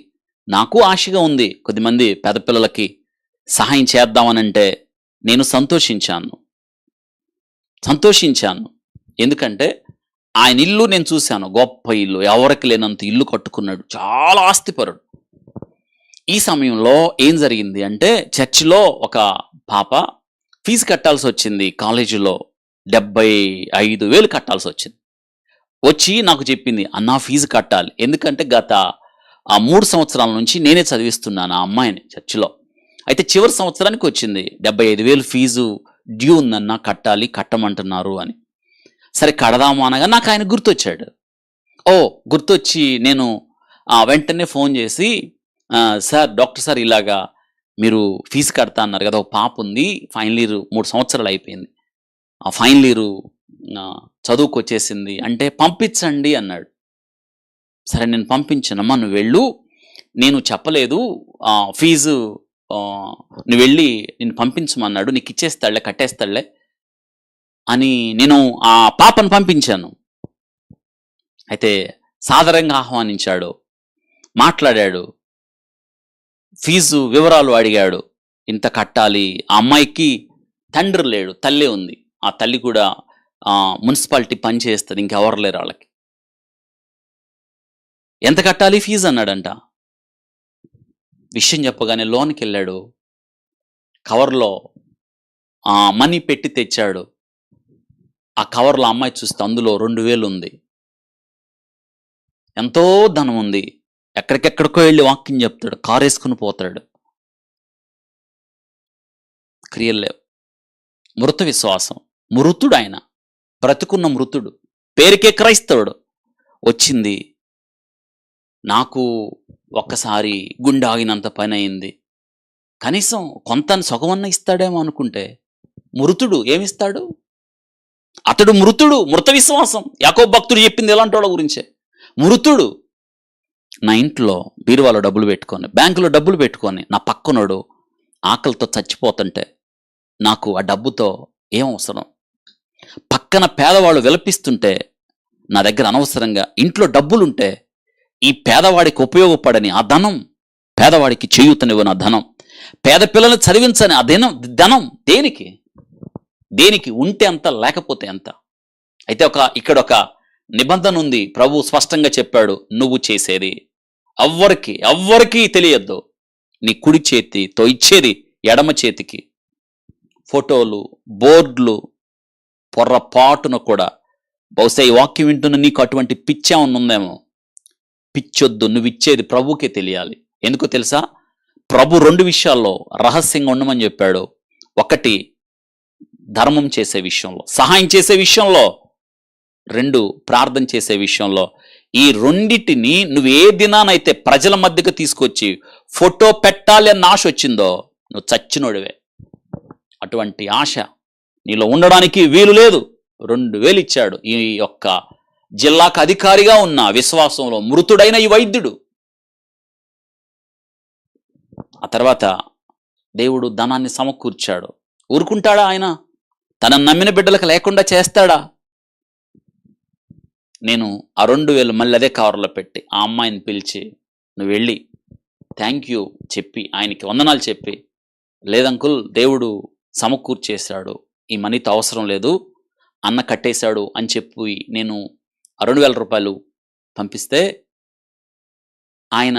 నాకు ఆశగా ఉంది కొద్దిమంది పేద పిల్లలకి సహాయం చేద్దామనంటే నేను సంతోషించాను. ఎందుకంటే ఆయన ఇల్లు నేను చూశాను, గొప్ప ఇల్లు, ఎవరికి లేనంత ఇల్లు కట్టుకున్నాడు, చాలా ఆస్తిపరుడు. ఈ సమయంలో ఏం జరిగింది అంటే, చర్చిలో ఒక పాప ఫీజు కట్టాల్సి వచ్చింది. కాలేజీలో 75,000 కట్టాల్సి వచ్చింది. వచ్చి నాకు చెప్పింది, అన్నా ఫీజు కట్టాలి, ఎందుకంటే గత 3 సంవత్సరాల నుంచి నేనే చదివిస్తున్నాను ఆ అమ్మాయిని చర్చిలో. అయితే చివరి సంవత్సరానికి వచ్చింది, 75,000 ఫీజు డ్యూ ఉందన్నా, కట్టమంటున్నారు అని. సరే కడదాము అనగా నాకు ఆయన గుర్తొచ్చాడు. గుర్తొచ్చి నేను వెంటనే ఫోన్ చేసి, సార్, డాక్టర్ సార్, ఇలాగా మీరు ఫీజు కడతా అన్నారు కదా, ఒక పాప ఉంది, ఫైనల్ ఇయర్ 3 సంవత్సరాలు అయిపోయింది, ఆ ఫైనల్ ఇయర్ చదువుకు వచ్చేసింది అంటే పంపించండి అన్నాడు. సరే నేను పంపించానమ్మా, నువ్వు వెళ్ళు, నేను చెప్పలేదు ఫీజు, నువ్వు వెళ్ళి నేను పంపించమన్నాడు, నీకు ఇచ్చేస్తాడులే, కట్టేస్తాడులే అని నేను ఆ పాపను పంపించాను. అయితే సాదరంగా ఆహ్వానించాడు, మాట్లాడాడు, ఫీజు వివరాలు అడిగాడు, ఇంత కట్టాలి. ఆ అమ్మాయికి తండ్రి లేడు, తల్లే ఉంది. ఆ తల్లి కూడా మున్సిపాలిటీ పని చేస్తుంది, ఇంకెవరు లేరు వాళ్ళకి. ఎంత కట్టాలి ఫీజు అన్నాడంట. విషయం చెప్పగానే లోన్కి వెళ్ళాడు, కవర్లో మనీ పెట్టి తెచ్చాడు. ఆ కవర్లో అమ్మాయి చూస్తే అందులో 2,000 ఉంది. ఎంతో ధనం ఉంది. ఎక్కడికెక్కడికో వెళ్ళి వాక్యం చెప్తాడు, కారు వేసుకుని పోతాడు. క్రియలు లేవు. మృత విశ్వాసం. మృతుడు ఆయన, బ్రతుకున్న మృతుడు, పేరుకే క్రైస్తవుడు. వచ్చింది. నాకు ఒక్కసారి గుండె ఆగినంత పని అయింది. కనీసం కొంత సొగమన్న ఇస్తాడేమో అనుకుంటే మృతుడు ఏమిస్తాడు? అతడు మృతుడు, మృత విశ్వాసం. యాకోబు భక్తుడు చెప్పింది ఎలాంటి వాళ్ళ గురించే. మృతుడు. నా ఇంట్లో బీరువాలో డబ్బులు పెట్టుకొని, బ్యాంకులో డబ్బులు పెట్టుకొని, నా పక్కనోడు ఆకలితో చచ్చిపోతుంటే నాకు ఆ డబ్బుతో ఏం అవసరం? పక్కన పేదవాళ్ళు విలపిస్తుంటే నా దగ్గర అనవసరంగా ఇంట్లో డబ్బులుంటే ఈ పేదవాడికి ఉపయోగపడని ఆ ధనం, పేదవాడికి చేయూతనివ్వని ఆ ధనం, పేద పిల్లల్ని చదివించని ఆ ధనం దేనికి ఉంటే అంత, లేకపోతే ఎంత? అయితే ఇక్కడ ఒక నిబంధన ఉంది. ప్రభు స్పష్టంగా చెప్పాడు, నువ్వు చేసేది ఎవ్వరికీ తెలియద్దు. నీ కుడి చేతితో ఇచ్చేది ఎడమ చేతికి. ఫోటోలు, బోర్డులు పొర్రపాటున కూడా, బహుశా ఈ వాక్యం వింటున్న నీకు అటువంటి పిచ్చేమన్నా ఉందేమో. పిచ్చొద్దు, నువ్వు ఇచ్చేది ప్రభుకే తెలియాలి. ఎందుకో తెలుసా? ప్రభు 2 విషయాల్లో రహస్యంగా ఉండమని చెప్పాడు. ఒకటి ధర్మం చేసే విషయంలో, సహాయం చేసే విషయంలో. 2 ప్రార్థన చేసే విషయంలో. ఈ రెండిటిని నువ్వు ఏ దినానైతే ప్రజల మధ్యకు తీసుకొచ్చి ఫోటో పెట్టాలి అన్న ఆశ వచ్చిందో నువ్వు చచ్చినోడివే. అటువంటి ఆశ నీలో ఉండడానికి వీలు లేదు. 2,000 ఇచ్చాడు ఈ యొక్క జిల్లాకు అధికారిగా ఉన్న విశ్వాసంలో మృతుడైన ఈ వైద్యుడు. ఆ తర్వాత దేవుడు ధనాన్ని సమకూర్చాడు. ఊరుకుంటాడా ఆయన? తన నమ్మిన బిడ్డలకు లేకుండా చేస్తాడా? నేను ఆ 2,000 మళ్ళీ అదే కవర్లో పెట్టి ఆ అమ్మాయిని పిలిచి, నువ్వు వెళ్ళి థ్యాంక్ యూ చెప్పి, ఆయనకి వందనాలు చెప్పి, లేదంకుల్ దేవుడు సమకూర్చేశాడు, ఈ మనీతో అవసరం లేదు, అన్న కట్టేశాడు అని చెప్పి నేను ఆ 2,000 రూపాయలు పంపిస్తే ఆయన,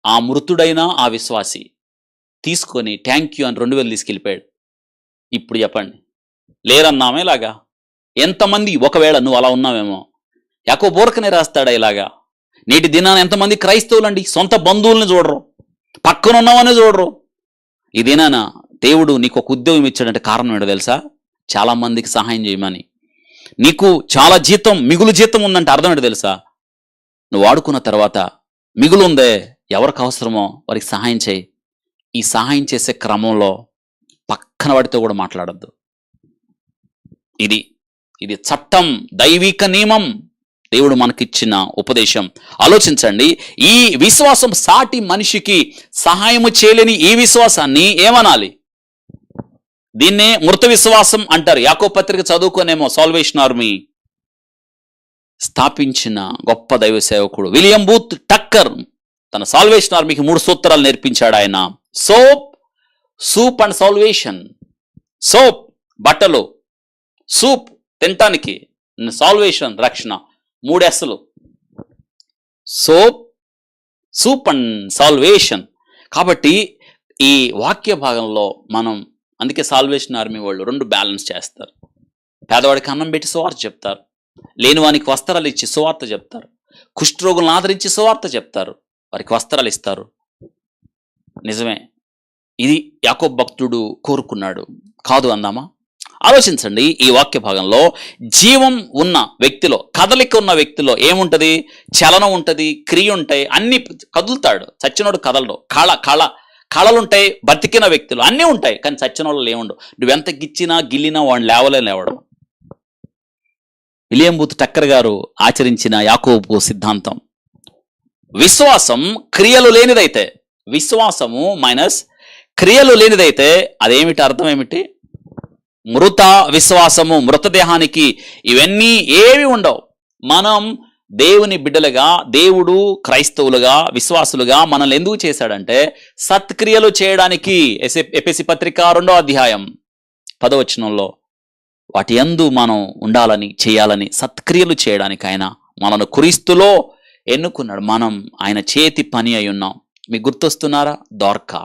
ఆ మృతుడైన ఆ విశ్వాసి తీసుకొని థ్యాంక్ యూ అని 2,000 తీసుకెళ్ళిపోయాడు. ఇప్పుడు చెప్పండి, లేరన్నామే ఇలాగా? ఎంతమంది, ఒకవేళ నువ్వు అలా ఉన్నావేమో, యాకోబు ఊరకనే రాస్తాడా ఇలాగా? నేటి దినాన ఎంతమంది క్రైస్తవులండి సొంత బంధువుల్ని చూడరు, పక్కన ఉన్నామని చూడరు. ఈ దినాన దేవుడు నీకు ఒక ఉద్యోగం ఇచ్చాడంటే కారణం ఏంటో తెలుసా? చాలా మందికి సహాయం చేయమని. నీకు చాలా జీతం, మిగులు జీతం ఉందంటే అర్థం ఏంటో తెలుసా? నువ్వు వాడుకున్న తర్వాత మిగులు ఉందే, ఎవరికి అవసరమో వారికి సహాయం చేయి. ఈ సహాయం చేసే క్రమంలో పక్కన వాడితో కూడా మాట్లాడద్దు. ఇది ఇది చట్టం, దైవిక నియమం, దేవుడు మనకిచ్చిన ఉపదేశం. ఆలోచించండి, ఈ విశ్వాసం సాటి మనిషికి సహాయము చేయలేని ఈ విశ్వాసాన్ని ఏమనాలి? దీన్నే మృత విశ్వాసం అంటారు. యాకోబు పత్రిక చదువుకోనేమో సాల్వేషన్ ఆర్మీ స్థాపించిన గొప్ప దైవ సేవకుడు విలియం బూత్ టక్కర్ తన సాల్వేషన్ ఆర్మీకి 3 సూత్రాలు నేర్పించాడు ఆయన. Soap, soup and salvation. Soap బట్టలు, సూప్ తినటానికి, సాల్వేషన్ రక్షణ. 3 Sలు, సోప్, సూప్ అండ్ సాల్వేషన్. కాబట్టి ఈ వాక్య భాగంలో మనం అందుకే సాల్వేషన్ ఆర్మీ వాళ్ళు 2 బ్యాలెన్స్ చేస్తారు. పేదవాడికి అన్నం పెట్టి సువార్త చెప్తారు, లేనివానికి వస్త్రాలు ఇచ్చి సువార్త చెప్తారు, కుష్ఠరోగులను ఆదరించి సువార్త చెప్తారు, వారికి వస్త్రాలు ఇస్తారు. నిజమే, ఇది యాకోబు భక్తుడు కోరుకున్నాడు. కాదు అందామా? ఆలోచించండి, ఈ వాక్య భాగంలో జీవం ఉన్న వ్యక్తిలో, కదలిక ఉన్న వ్యక్తిలో ఏముంటది? చలనం ఉంటుంది, క్రియ ఉంటాయి, అన్ని కదులుతాడు. చచ్చినోడు కదలడు. కళలుంటాయి బతికిన వ్యక్తులు, అన్నీ ఉంటాయి. కానీ చచ్చిన వాళ్ళు ఏముండవు. నువ్వెంత గిచ్చినా గిల్లినా వాడిని లేవడం. విలియం బూత్ టక్కర్ గారు ఆచరించిన యాకోబు సిద్ధాంతం, విశ్వాసం క్రియలు లేనిదైతే, విశ్వాసము మైనస్ క్రియలు లేనిదైతే అదేమిటి? అర్థం ఏమిటి? మృత విశ్వాసము. మృతదేహానికి ఇవన్నీ ఏవి ఉండవు. మనం దేవుని బిడ్డలుగా, దేవుడు క్రైస్తవులుగా, విశ్వాసులుగా మనల్ని ఎందుకు చేశాడంటే సత్క్రియలు చేయడానికి. ఎఫెసీ పత్రిక 2వ అధ్యాయం 10వ వచనంలో వాటి యందు మనం ఉండాలని, చేయాలని, సత్క్రియలు చేయడానికి ఆయన మనను క్రీస్తులో ఎన్నుకున్నాడు. మనం ఆయన చేతి పని అయి ఉన్నాం. మీకు గుర్తొస్తున్నారా? దోర్కా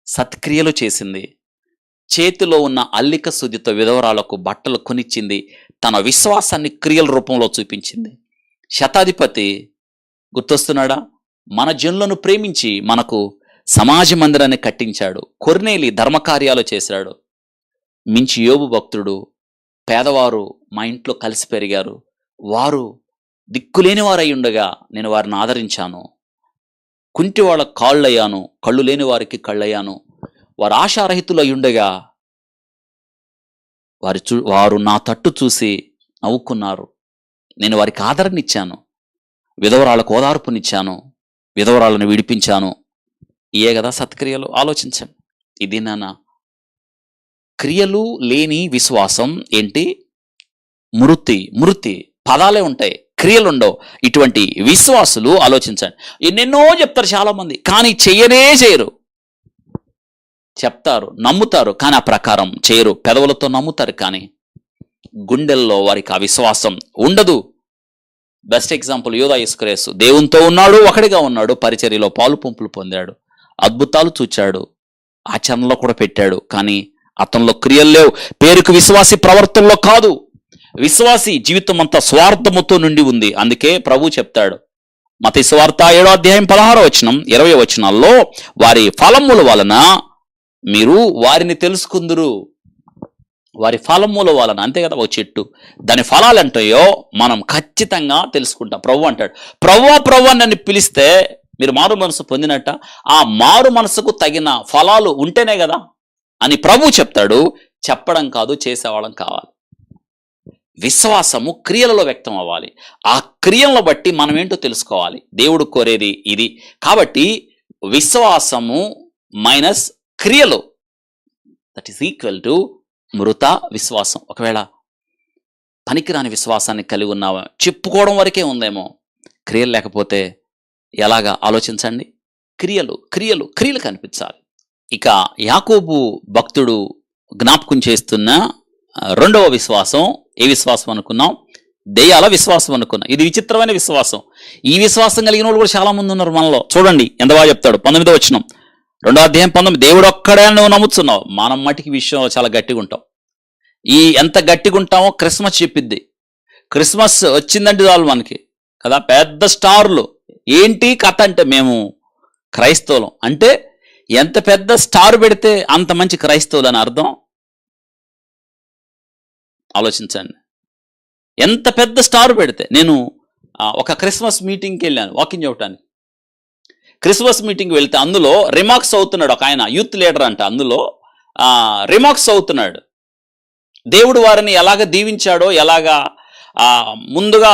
సత్క్రియలు చేసింది. చేతిలో ఉన్న అల్లిక శుద్ధితో విధవరాలకు బట్టలు కొనిచ్చింది. తన విశ్వాసాన్ని క్రియల రూపంలో చూపించింది. శతాధిపతి గుర్తొస్తున్నాడా? మన జనులను ప్రేమించి మనకు సమాజ మందిరాన్ని కట్టించాడు. కొర్నేలి ధర్మకార్యాలు చేశాడు. మించి యోబు భక్తుడు, పేదవారు మా ఇంట్లో కలిసి పెరిగారు, వారు దిక్కులేని వారై ఉండగా నేను వారిని ఆదరించాను. కుంటి వాళ్ళ కాళ్ళయ్యాను, కళ్ళు లేని వారికి కళ్ళయ్యాను. వారు ఆశారహితులై ఉండగా వారు నా తట్టు చూసి నవ్వుకున్నారు. నేను వారికి ఆదరణ ఇచ్చాను, విధవరాలకు ఓదార్పునిచ్చాను, విధవరాలను విడిపించాను. ఇయే కదా సత్క్రియలు. ఆలోచించండి. ఇది నాన్న క్రియలు లేని విశ్వాసం ఏంటి? మృతి పదాలే ఉంటాయి, క్రియలు ఉండవు. ఇటువంటి విశ్వాసులు ఆలోచించండి, ఎన్నెన్నో చెప్తారు చాలా మంది, కానీ చేయరు. చెప్తారు, నమ్ముతారు, కానీ ఆ ప్రకారం చేయరు. పెదవులతో నమ్ముతారు, కానీ గుండెల్లో వారికి ఆ విశ్వాసం ఉండదు. బెస్ట్ ఎగ్జాంపుల్ యూదా ఇస్కరియోతు. దేవునితో ఉన్నాడు, ఒకడిగా ఉన్నాడు, పరిచర్యలో పాలు పంపులు పొందాడు, అద్భుతాలు చూచాడు, ఆచరణలో కూడా పెట్టాడు, కానీ అతనిలో క్రియలు లేవు. పేరుకు విశ్వాసి, ప్రవర్తనలో కాదు. విశ్వాసి జీవితం అంతా స్వార్థముతో నుండి ఉంది. అందుకే ప్రభు చెప్తాడు మత్తయి సువార్త 7వ అధ్యాయం 16వ వచనం 20వ వచనాల్లో, వారి ఫలముల వలన మీరు వారిని తెలుసుకుందురు. వారి ఫలముల వలన, అంతే కదా, ఒక చెట్టు దాని ఫలాలు అంటాయో మనం ఖచ్చితంగా తెలుసుకుంటాం. ప్రభు అంటాడు, ప్రభు నన్ను పిలిస్తే మీరు మారు మనసు పొందినట్ట. ఆ మారు మనసుకు తగిన ఫలాలు ఉంటేనే కదా అని ప్రభు చెప్తాడు. చెప్పడం కాదు, చేసేవాళ్ళం కావాలి. విశ్వాసము క్రియలలో వ్యక్తం అవ్వాలి. ఆ క్రియలను బట్టి మనం ఏంటో తెలుసుకోవాలి. దేవుడు కోరేది ఇది. కాబట్టి విశ్వాసము మైనస్ క్రియలు, దట్ ఈస్ ఈక్వల్ టు మృత విశ్వాసం. ఒకవేళ పనికిరాని విశ్వాసాన్ని కలిగి ఉన్నావా, చెప్పుకోవడం వరకే ఉందేమో, క్రియలు లేకపోతే ఎలాగా? ఆలోచించండి. క్రియలు కనిపించాలి. ఇక యాకోబు భక్తుడు జ్ఞాపకం చేస్తున్న 2వ విశ్వాసం, ఏ విశ్వాసం అనుకున్నాం? దెయ్యాల విశ్వాసం అనుకున్నాం. ఇది విచిత్రమైన విశ్వాసం. ఈ విశ్వాసం కలిగిన వాళ్ళు కూడా చాలా మంది ఉన్నారు మనలో. చూడండి ఎంత బాగా చెప్తాడు. 19వ వచనం 2వ అధ్యాయం 19. దేవుడు ఒక్కడే నువ్వు నమ్ముతున్నావు. మనం మటుకి విషయంలో చాలా గట్టిగా ఉంటాం. ఎంత గట్టిగా ఉంటామో క్రిస్మస్ చెప్పిద్ది. క్రిస్మస్ వచ్చిందంటే చాలు మనకి కదా, పెద్ద స్టార్లు. ఏంటి కథ అంటే, మేము క్రైస్తవులం అంటే ఎంత పెద్ద స్టార్ పెడితే అంత మంచి క్రైస్తవులు అని అర్థం. ఆలోచించండి. ఎంత పెద్ద స్టార్ పెడితే. నేను ఒక క్రిస్మస్ మీటింగ్కి వెళ్ళాను వాకింగ్ చెప్పడానికి. క్రిస్మస్ మీటింగ్కి వెళ్తే అందులో రిమార్క్స్ అవుతున్నాడు ఒక ఆయన, యూత్ లీడర్ అంట. అందులో రిమార్క్స్ అవుతున్నాడు, దేవుడు వారిని ఎలాగ దీవించాడో, ఎలాగా ముందుగా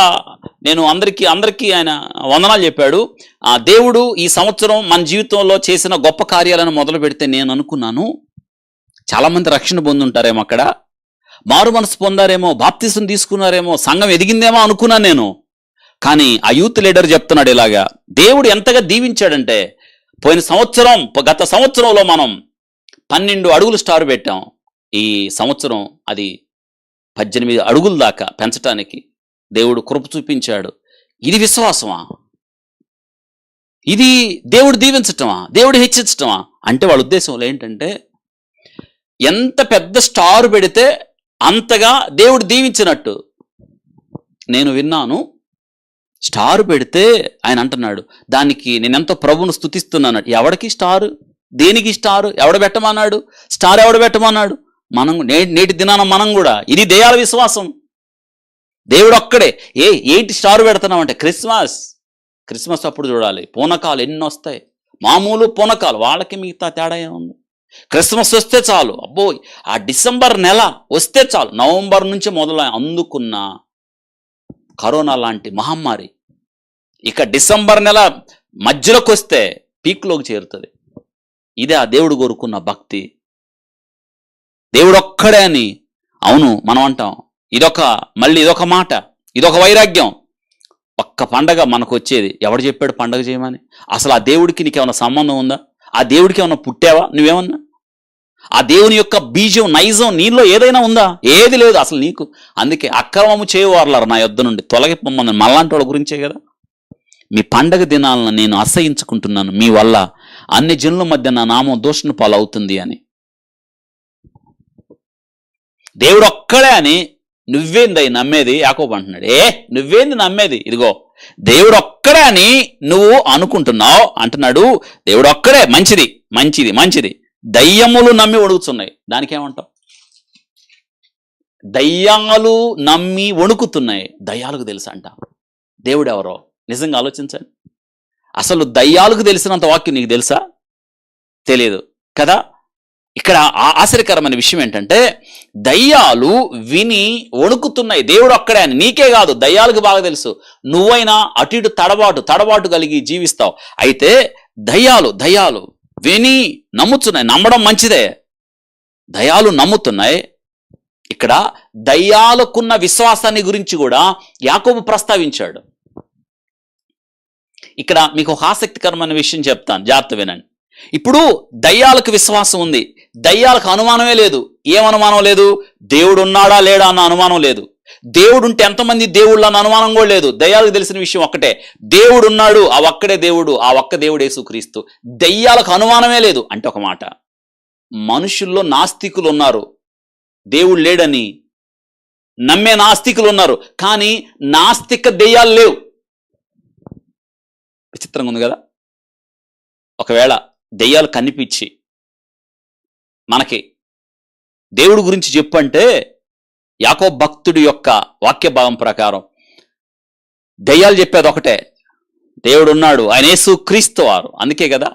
నేను అందరికీ ఆయన వందనాలు చెప్పాడు. దేవుడు ఈ సంవత్సరం మన జీవితంలో చేసిన గొప్ప కార్యాలను మొదలు పెడితే నేను అనుకున్నాను, చాలామంది రక్షణ పొందుంటారేమో, అక్కడ మారు మనసు పొందారేమో, బాప్తిసం తీసుకున్నారేమో, సంఘం ఎదిగిందేమో అనుకున్నాను నేను. కానీ ఆ యూత్ లీడర్ చెప్తున్నాడు ఇలాగా, దేవుడు ఎంతగా దీవించాడంటే గత సంవత్సరంలో మనం 12 అడుగులు స్టార్ పెట్టాం. ఈ సంవత్సరం అది 18 అడుగుల దాకా పెంచడానికి దేవుడు కృప చూపించాడు. ఇది విశ్వాసమా? ఇది దేవుడు దీవించటమా? దేవుడు హెచ్చించటమా? అంటే వాళ్ళ ఉద్దేశంలో ఏంటంటే, ఎంత పెద్ద స్టార్ పెడితే అంతగా దేవుడు దీవించినట్టు. నేను విన్నాను, స్టార్ పెడితే ఆయన అంటున్నాడు, దానికి నేనెంతో ప్రభువును స్తుతిస్తున్నాను. ఎవడికి స్టారు? దేనికి స్టారు? ఎవడ పెట్టమన్నాడు? స్టార్ ఎవడ పెట్టమన్నాడు? మనం నేటి దినాన మనం కూడా, ఇది దయాల విశ్వాసం. దేవుడు ఒక్కడే. ఏంటి స్టార్ పెడుతున్నాం అంటే, క్రిస్మస్ అప్పుడు చూడాలి. పూనకాలు ఎన్ని వస్తాయి, మామూలు పూనకాలు, వాళ్ళకి మిగతా తేడా ఏముంది? క్రిస్మస్ వస్తే చాలు, అబ్బో ఆ డిసెంబర్ నెల వస్తే చాలు, నవంబర్ నుంచి మొదలై అందుకున్న కరోనా లాంటి మహమ్మారి ఇక డిసెంబర్ నెల మధ్యలోకి వస్తే పీక్లోకి చేరుతుంది. ఇదే ఆ దేవుడు కోరుకున్న భక్తి. దేవుడు ఒక్కడే అని అవును మనం అంటాం. ఇదొక మాట, ఇదొక వైరాగ్యం. ఒక్క పండగ మనకు వచ్చేది, ఎవడు చెప్పాడు పండగ చేయమని? అసలు ఆ దేవుడికి నీకేమైనా సంబంధం ఉందా? ఆ దేవుడికి ఏమన్నా పుట్టావా నువ్వేమన్నా? ఆ దేవుని యొక్క బీజం, నైజం నీలో ఏదైనా ఉందా? ఏది లేదు అసలు నీకు. అందుకే అక్రమము చేయవారులారు నా యొద్ద నుండి తొలగిపోమని మళ్ళాంటి వాళ్ళ గురించే కదా. మీ పండగ దినాలను నేను అసహించుకుంటున్నాను, మీ వల్ల అన్ని జనుల మధ్య నా నామం దూషణ పాలవుతుంది అని. దేవుడు ఒక్కడే అని నువ్వేంది నమ్మేది? యాకోబు అంటున్నాడు, నువ్వేంది నమ్మేది? ఇదిగో దేవుడు ఒక్కడే అని నువ్వు అనుకుంటున్నావు అంటున్నాడు. దేవుడు ఒక్కడే, మంచిది మంచిది మంచిది. దయ్యములు నమ్మి వణుకుతున్నాయి, దానికేమంటావు? దయ్యాలు నమ్మి వణుకుతున్నాయి. దయ్యాలకు తెలుసా అంట దేవుడు ఎవరో? నిజంగా ఆలోచించండి. అసలు దయ్యాలకు తెలిసినంత వాక్యం నీకు తెలుసా? తెలియదు కదా. ఇక్కడ ఆశ్చర్యకరమైన విషయం ఏంటంటే, దయ్యాలు విని వణుకుతున్నాయి దేవుడు ఒక్కడే అని. నీకే కాదు, దయ్యాలకు బాగా తెలుసు. నువ్వైనా అటు ఇటు తడబాటు కలిగి జీవిస్తావు. అయితే దయ్యాలు విని నమ్ముతున్నాయి. నమ్మడం మంచిదే, దయ్యాలు నమ్ముతున్నాయి. ఇక్కడ దయ్యాలకున్న విశ్వాసాన్ని గురించి కూడా యాకోబు ప్రస్తావించాడు. ఇక్కడ మీకు ఒక ఆసక్తికరమైన విషయం చెప్తాను, జాగ్రత్త వినండి. ఇప్పుడు దయ్యాలకు విశ్వాసం ఉంది, దయ్యాలకు అనుమానమే లేదు. ఏం అనుమానం లేదు? దేవుడు ఉన్నాడా లేడా అన్న అనుమానం లేదు. దేవుడు ఉంటే ఎంతమంది దేవుళ్ళు అన్న అనుమానం కూడా లేదు. దయ్యాలకు తెలిసిన విషయం ఒక్కటే, దేవుడు ఉన్నాడు, ఆ ఒక్కడే దేవుడు, ఆ ఒక్క దేవుడు యేసుక్రీస్తు. దయ్యాలకు అనుమానమే లేదు. అంటే ఒక మాట, మనుషుల్లో నాస్తికులు ఉన్నారు, దేవుడు లేడని నమ్మే నాస్తికులు ఉన్నారు, కానీ నాస్తిక దెయ్యాలు లేవు. విచిత్రంగా ఉంది కదా. ఒకవేళ దెయ్యాలు కనిపించి మనకి దేవుడి గురించి చెప్పంటే, యాకోబు భక్తుడి యొక్క వాక్య భావం ప్రకారం దెయ్యాలు చెప్పేది ఒకటే, దేవుడు ఉన్నాడు, ఆయన యేసుక్రీస్తు వారు. అందుకే కదా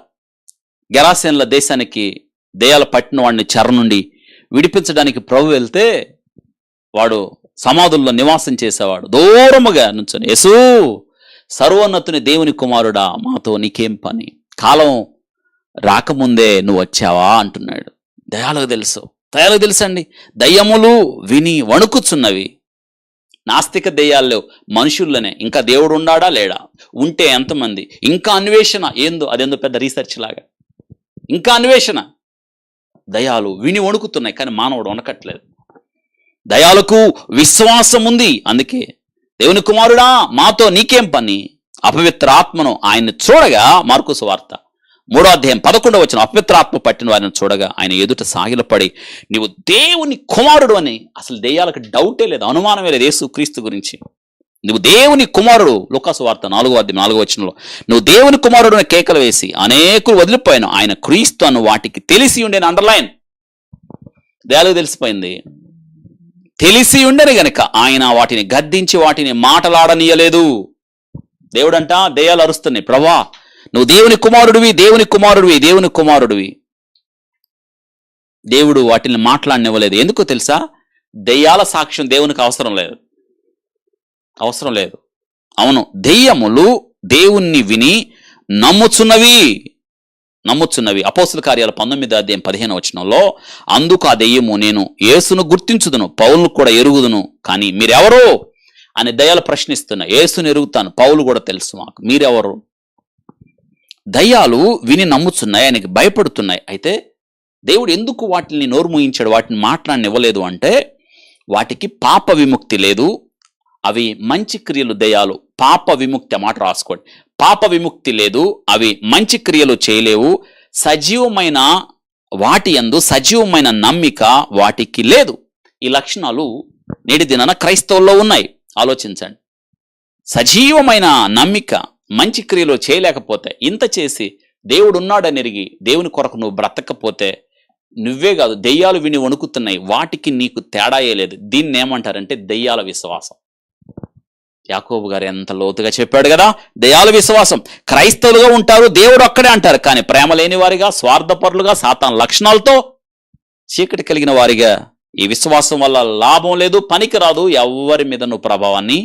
గెరాసేనుల దేశానికి దెయ్యాలు పట్టిన వాడిని చెర నుండి విడిపించడానికి ప్రభు వెళ్తే, వాడు సమాధుల్లో నివాసం చేసేవాడు. దూరముగా నుంచొని, యేసు సర్వోన్నతుని దేవుని కుమారుడా, మాతో నీకేం పని? కాలం రాకముందే నువ్వు వచ్చావా అంటున్నాడు. దయ్యాలకు తెలుసండి. దయ్యములు విని వణుకుచున్నవి. నాస్తిక దెయ్యాలు లేవు, మనుషుల్లోనే. ఇంకా దేవుడు ఉన్నాడా లేడా, ఉంటే ఎంతమంది, ఇంకా అన్వేషణ ఏందో, అదేందో పెద్ద రీసెర్చ్ లాగా ఇంకా అన్వేషణ. దయ్యాలు విని వణుకుతున్నాయి, కానీ మానవుడు వణకట్లేదు. దయ్యాలకు విశ్వాసం ఉంది. అందుకే దేవుని కుమారుడా మాతో నీకేం పని? అపవిత్ర ఆత్మను ఆయన్ని చూడగా, మార్కు సువార్త 3వ అధ్యాయం 11వ వచనం, అపవిత్ర ఆత్మ పట్టిన వారిని చూడగా ఆయన ఎదుట సాగిలపడి నీవు దేవుని కుమారుడు అని. అసలు దెయ్యాలకు డౌటే లేదు, అనుమానమే లేదు యేసుక్రీస్తు గురించి. నువ్వు దేవుని కుమారుడు, లూకా సువార్త 4వ అధ్యాయం 4వ వచనంలో, నువ్వు దేవుని కుమారుడు అని కేకలు వేసి అనేకులు వదిలిపోయాను, ఆయన క్రీస్తు అను వాటికి తెలిసి ఉండేది. అండర్లైన్. దెయ్యాలకు తెలిసిపోయింది. తెలిసి ఉండని గనక ఆయన వాటిని గద్దించి వాటిని మాటలాడనీయలేదు. దేవుడంట దెయ్యాలు అరుస్తున్నాయి, ప్రభా నువ్వు దేవుని కుమారుడివి, దేవుని కుమారుడివి, దేవుని కుమారుడివి. దేవుడు వాటిని మాట్లాడనివ్వలేదు. ఎందుకో తెలుసా? దెయ్యాల సాక్ష్యం దేవునికి అవసరం లేదు, అవసరం లేదు. అవును, దెయ్యములు దేవుణ్ణి విని నమ్ముచున్నవి. అపోస్తుల కార్యాలు 19:15 అందుకు ఆ దెయ్యము, నేను యేసును గుర్తించుదును, పౌలును కూడా ఎరుగుదును, కానీ మీరెవరు అని దయ్యాలు ప్రశ్నిస్తున్నాయి. యేసును ఎరుగుతాను, పౌలు కూడా తెలుసు మాకు, మీరెవరు? దయ్యాలు విని నమ్ముచున్నాయి, ఆయనకి భయపడుతున్నాయి. అయితే దేవుడు ఎందుకు వాటిని నోరు మూయించాడు, వాటిని మాట్లాడనివ్వలేదు అంటే వాటికి పాప విముక్తి లేదు. అవి మంచి క్రియలు. దయ్యాలు పాప విముక్తి మాట రాసుకోండి. పాప విముక్తి లేదు, అవి మంచి క్రియలు చేయలేవు. సజీవమైన వాటి యందు సజీవమైన నమ్మిక వాటికి లేదు. ఈ లక్షణాలు నేటి దినాన క్రైస్తవుల్లో ఉన్నాయి. ఆలోచించండి. సజీవమైన నమ్మిక, మంచి క్రియలు చేయలేకపోతే, ఇంత చేసి దేవుడు ఉన్నాడని ఎరిగి దేవుని కొరకు నువ్వు బ్రతకపోతే, నువ్వే కాదు దెయ్యాలు విని వణుకుతున్నాయి, వాటికి నీకు తేడాయే లేదు. దీన్ని ఏమంటారంటే దెయ్యాల విశ్వాసం. యాకోబు గారు ఎంత లోతుగా చెప్పాడు కదా, దెయ్యాల విశ్వాసం. క్రైస్తవులుగా ఉంటారు, దేవుడు ఒక్కడే అంటారు, కానీ ప్రేమ లేని వారిగా, స్వార్థపరులుగా, సాతాను లక్షణాలతో చీకటి కలిగిన వారిగా. ఈ విశ్వాసం వల్ల లాభం లేదు, పనికి రాదు, ఎవరి మీద నువ్వు ప్రభావాన్ని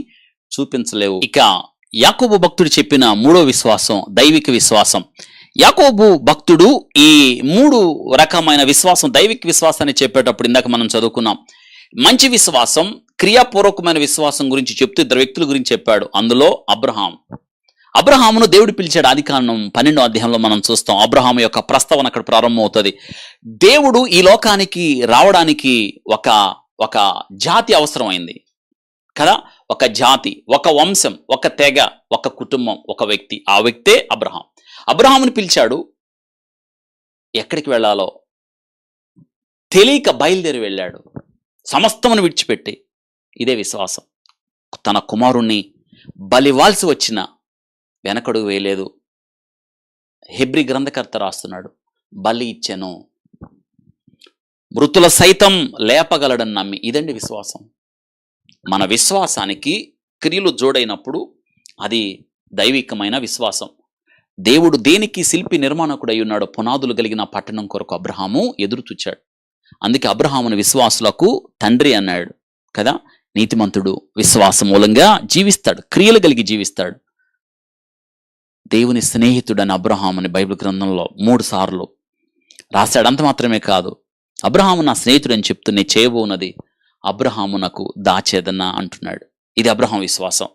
చూపించలేవు. ఇక యాకోబు భక్తుడు చెప్పిన మూడో విశ్వాసం దైవిక విశ్వాసం. యాకోబు భక్తుడు ఈ 3 రకమైన విశ్వాసం, దైవిక విశ్వాసాన్ని చెప్పేటప్పుడు ఇందాక మనం చదువుకున్నాం. మంచి విశ్వాసం, క్రియాపూర్వకమైన విశ్వాసం గురించి చెప్తూ 2 వ్యక్తుల గురించి చెప్పాడు. అందులో అబ్రహామును దేవుడు పిలిచాడు. ఆదికాండం 12వ అధ్యాయంలో మనం చూస్తాం. అబ్రహాము యొక్క ప్రస్తావన అక్కడ ప్రారంభమవుతుంది. దేవుడు ఈ లోకానికి రావడానికి ఒక జాతి అవసరమైంది కదా, ఒక జాతి, ఒక వంశం, ఒక తెగ, ఒక కుటుంబం, ఒక వ్యక్తి. ఆ వ్యక్తే అబ్రహాముని పిలిచాడు. ఎక్కడికి వెళ్ళాలో తెలియక బయలుదేరి వెళ్ళాడు, సమస్తమును విడిచిపెట్టి. ఇదే విశ్వాసం. తన కుమారుణ్ణి బలివాల్సి వచ్చిన వెనకడుగు వేయలేదు. హెబ్రీ గ్రంథకర్త రాస్తున్నాడు, బలి ఇచ్చెను, మృతుల సైతం లేపగలడని నమ్మి. ఇదండి విశ్వాసం. మన విశ్వాసానికి క్రియలు జోడైనప్పుడు అది దైవికమైన విశ్వాసం. దేవుడు దేనికి శిల్పి నిర్మాణకుడై ఉన్నాడో, పునాదులు కలిగిన పట్టణం కొరకు అబ్రహాము ఎదురు చూచాడు. అందుకే అబ్రహామును విశ్వాసులకు తండ్రి అన్నాడు కదా. నీతిమంతుడు విశ్వాసం మూలంగా జీవిస్తాడు, క్రియలు కలిగి జీవిస్తాడు. దేవుని స్నేహితుడని అబ్రహాముని బైబిల్ గ్రంథంలో 3 సార్లు రాశాడు. అంత మాత్రమే కాదు, అబ్రహాము నా స్నేహితుడు అని చెప్తూ నే చేయబోనది అబ్రహామునకు దాచేదన్నా అంటున్నాడు. ఇది అబ్రహాం విశ్వాసం.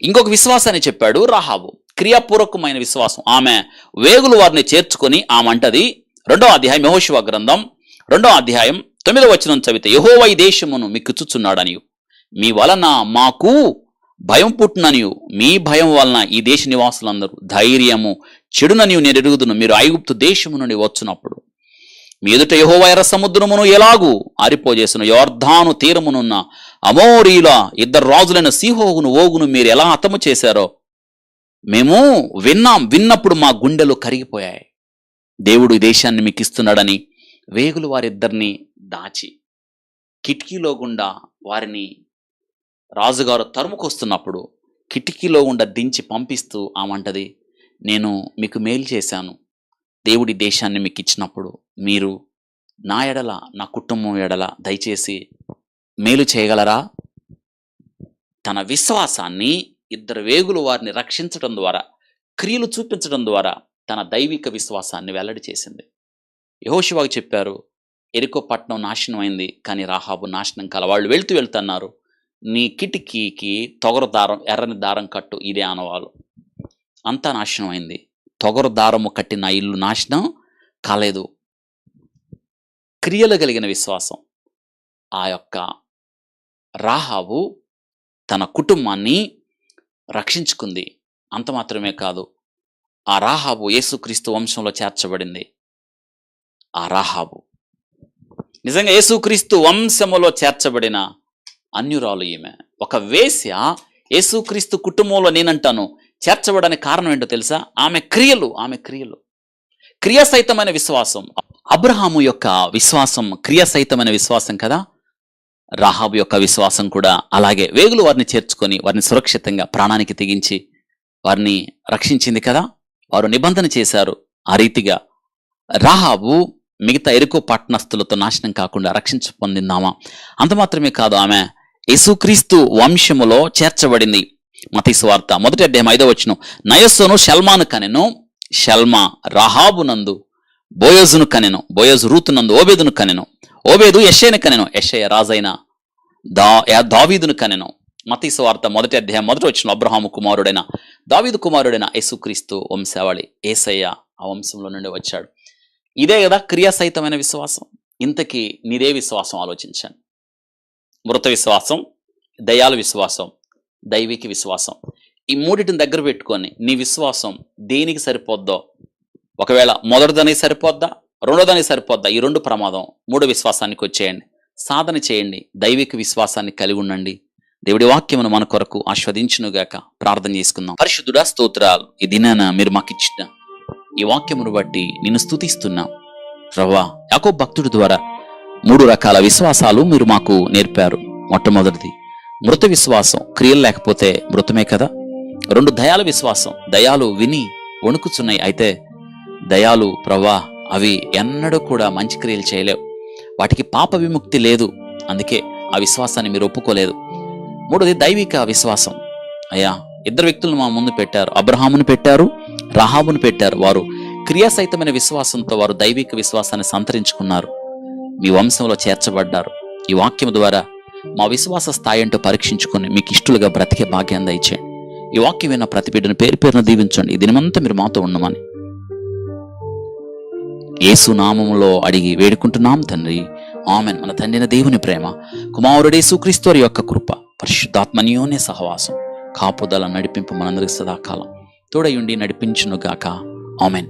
ఇంకొక విశ్వాసాన్ని చెప్పాడు, రాహాబు. క్రియాపూర్వకమైన విశ్వాసం. ఆమె వేగులు వారిని చేర్చుకొని ఆమె అంటది, 2వ అధ్యాయం యెహోషువ గ్రంథం 2వ అధ్యాయం 9వ వచనం చదివితే, యెహోవా ఈ దేశమును మీకిచ్చుచున్నాడనియు, మీ వలన మాకు భయం పుట్టుననియు, మీ భయం వలన ఈ దేశ నివాసులందరూ ధైర్యము చెడుననియు నేను ఎరుగుదును. మీరు ఐగుప్తు దేశము నుండి వచ్చినప్పుడు మీ ఎదుట యెహోవా ఎర్ర సముద్రమును ఎలాగూ ఆరిపోజేసిన, యోర్దాను తీరమునున్న అమోరీల 2 రాజులైన సీహోగును ఓగును మీరు ఎలా హతము చేశారో మేము విన్నప్పుడు మా గుండెలు కరిగిపోయాయి. దేవుడు ఈ దేశాన్ని మీకు ఇస్తున్నాడని వేగులు వారిద్దరిని దాచి కిటికీలో గుండా వారిని రాజుగారు తరుముకొస్తున్నప్పుడు కిటికీలో గుండా దించి పంపిస్తూ ఆమంటది, నేను మీకు మేలు చేశాను. దేవుడి దేశాన్ని మీకు ఇచ్చినప్పుడు మీరు నా ఎడల, నా కుటుంబం ఎడల దయచేసి మేలు చేయగలరా? తన విశ్వాసాన్ని 2 వేగులు వారిని రక్షించడం ద్వారా, క్రియలు చూపించడం ద్వారా తన దైవిక విశ్వాసాన్ని వెల్లడి చేసింది. యెహోషువకు చెప్పారు, ఎరికో పట్టణం నాశనం అయింది, కానీ రాహాబు నాశనం కాల. వాళ్ళు వెళ్తున్నారు, నీ కిటికీకి తొగరు దారం, ఎర్రని దారం కట్టు, ఇదే ఆనవాలు. అంతా నాశనం అయింది. తొగరు దారము కట్టిన ఇల్లు నాశనం కాలేదు. క్రియలు కలిగిన విశ్వాసం. ఆ యొక్క రాహాబు తన కుటుంబాన్ని రక్షించుకుంది. అంత మాత్రమే కాదు, ఆ రాహాబు యేసుక్రీస్తు వంశంలో చేర్చబడింది. ఆ రాహాబు నిజంగా యేసుక్రీస్తు వంశములో చేర్చబడిన అన్యురాలు ఈమె. ఒక వేశ్య యేసుక్రీస్తు కుటుంబంలో నేనంటాను చేర్చబడడానికి కారణం ఏంటో తెలుసా? ఆమె క్రియలు క్రియాసహితమైన విశ్వాసం. అబ్రహాము యొక్క విశ్వాసం క్రియాసహితమైన విశ్వాసం కదా. రాహాబు యొక్క విశ్వాసం కూడా అలాగే వేగులు వారిని చేర్చుకొని వారిని సురక్షితంగా ప్రాణానికి తెగించి వారిని రక్షించింది కదా. వారు నిబంధన చేశారు. ఆ రీతిగా రాహాబు మిగతా ఎరుకో పట్టణస్థులతో నాశనం కాకుండా రక్షించ పొందిందామా. అంత మాత్రమే కాదు, ఆమె యేసుక్రీస్తు వంశములో చేర్చబడింది. మత్తయి సువార్త 1వ అధ్యాయం 5వ వచనం, నయస్సోను షల్మాను కనెను, షల్మా రాహాబు నందు బోయజును కనెను, బోయజు రూతు నందు ఓబేదును కనెను, ఓబేదు యెషయను కనెను, యెషయ రాజైన దావీదును కనెను. మత్తయి సువార్త 1వ అధ్యాయం 1వ వచనం, అబ్రహాము కుమారుడైన దావీదు కుమారుడైన యేసుక్రీస్తు వంశావళి, యేసయ్య ఆ వంశంలో నుండి వచ్చాడు. ఇదే కదా క్రియాసహితమైన విశ్వాసం. ఇంతకీ నీదే విశ్వాసం ఆలోచించాను. మృత విశ్వాసం, దయాల విశ్వాసం, దైవిక విశ్వాసం. ఈ మూడింటిని దగ్గర పెట్టుకొని నీ విశ్వాసం దేనికి సరిపోద్దో, ఒకవేళ మొదటిదానికి సరిపోద్దా, రెండోదానికి సరిపోద్దా, ఈ రెండు ప్రమాదం. మూడో విశ్వాసానికి వచ్చేయండి, సాధన చేయండి, దైవిక విశ్వాసాన్ని కలిగి ఉండండి. దేవుడి వాక్యమును మన కొరకు ఆస్వాదించునుగాక. ప్రార్థన చేసుకుందాం. పరిశుద్ధుడా, స్తోత్రాలు. ఈ దినాన మీరు మాకు ఇచ్చిన ఈ వాక్యమును బట్టి నిన్ను స్తుతిస్తున్నాం ప్రభువా. యాకోబు భక్తుడి ద్వారా 3 రకాల విశ్వాసాలు మీరు మాకు నేర్పారు. మొట్టమొదటిది మృత విశ్వాసం, క్రియలు లేకపోతే మృతమే కదా. 2 దయాల విశ్వాసం, దయాలు విని వణుకుచున్నాయి, అయితే దయాలు ప్రభువా అవి ఎన్నడూ కూడా మంచి క్రియలు చేయలేవు, వాటికి పాప విముక్తి లేదు, అందుకే ఆ విశ్వాసాన్ని మీరు ఒప్పుకోలేదు. 3ది దైవిక విశ్వాసం. అయ్యా, 2 వ్యక్తులను మా ముందు పెట్టారు, అబ్రహామును పెట్టారు, రాహాబును పెట్టారు. వారు క్రియాసహితమైన విశ్వాసంతో వారు దైవిక విశ్వాసాన్ని సంతరించుకున్నారు, మీ వంశంలో చేర్చబడ్డారు. ఈ వాక్యం ద్వారా మా విశ్వాస స్థాయి అంటూ పరీక్షించుకొని మీకు ఇష్టలుగా బ్రతికే భాగ్యాన్ని దయచేయండి. ఈ వాక్యం విన్న ప్రతి బిడ్డను పేరు పేరున దీవించండి. ఈ దినమంతా మీరు మాతో ఉండమని యేసు నామములో అడిగి వేడుకుంటున్నాం తండ్రి, ఆమెన్. మన తండ్రిన దేవుని ప్రేమ, కుమారుడు యేసుక్రీస్తు వారి యొక్క కృప, పరిశుద్ధాత్మ అన్యోన్య సహవాసం, కాపుదల, నడిపింపు మనందరికి సదాకాలం తోడయుండి నడిపించునుగాక. ఆమెన్.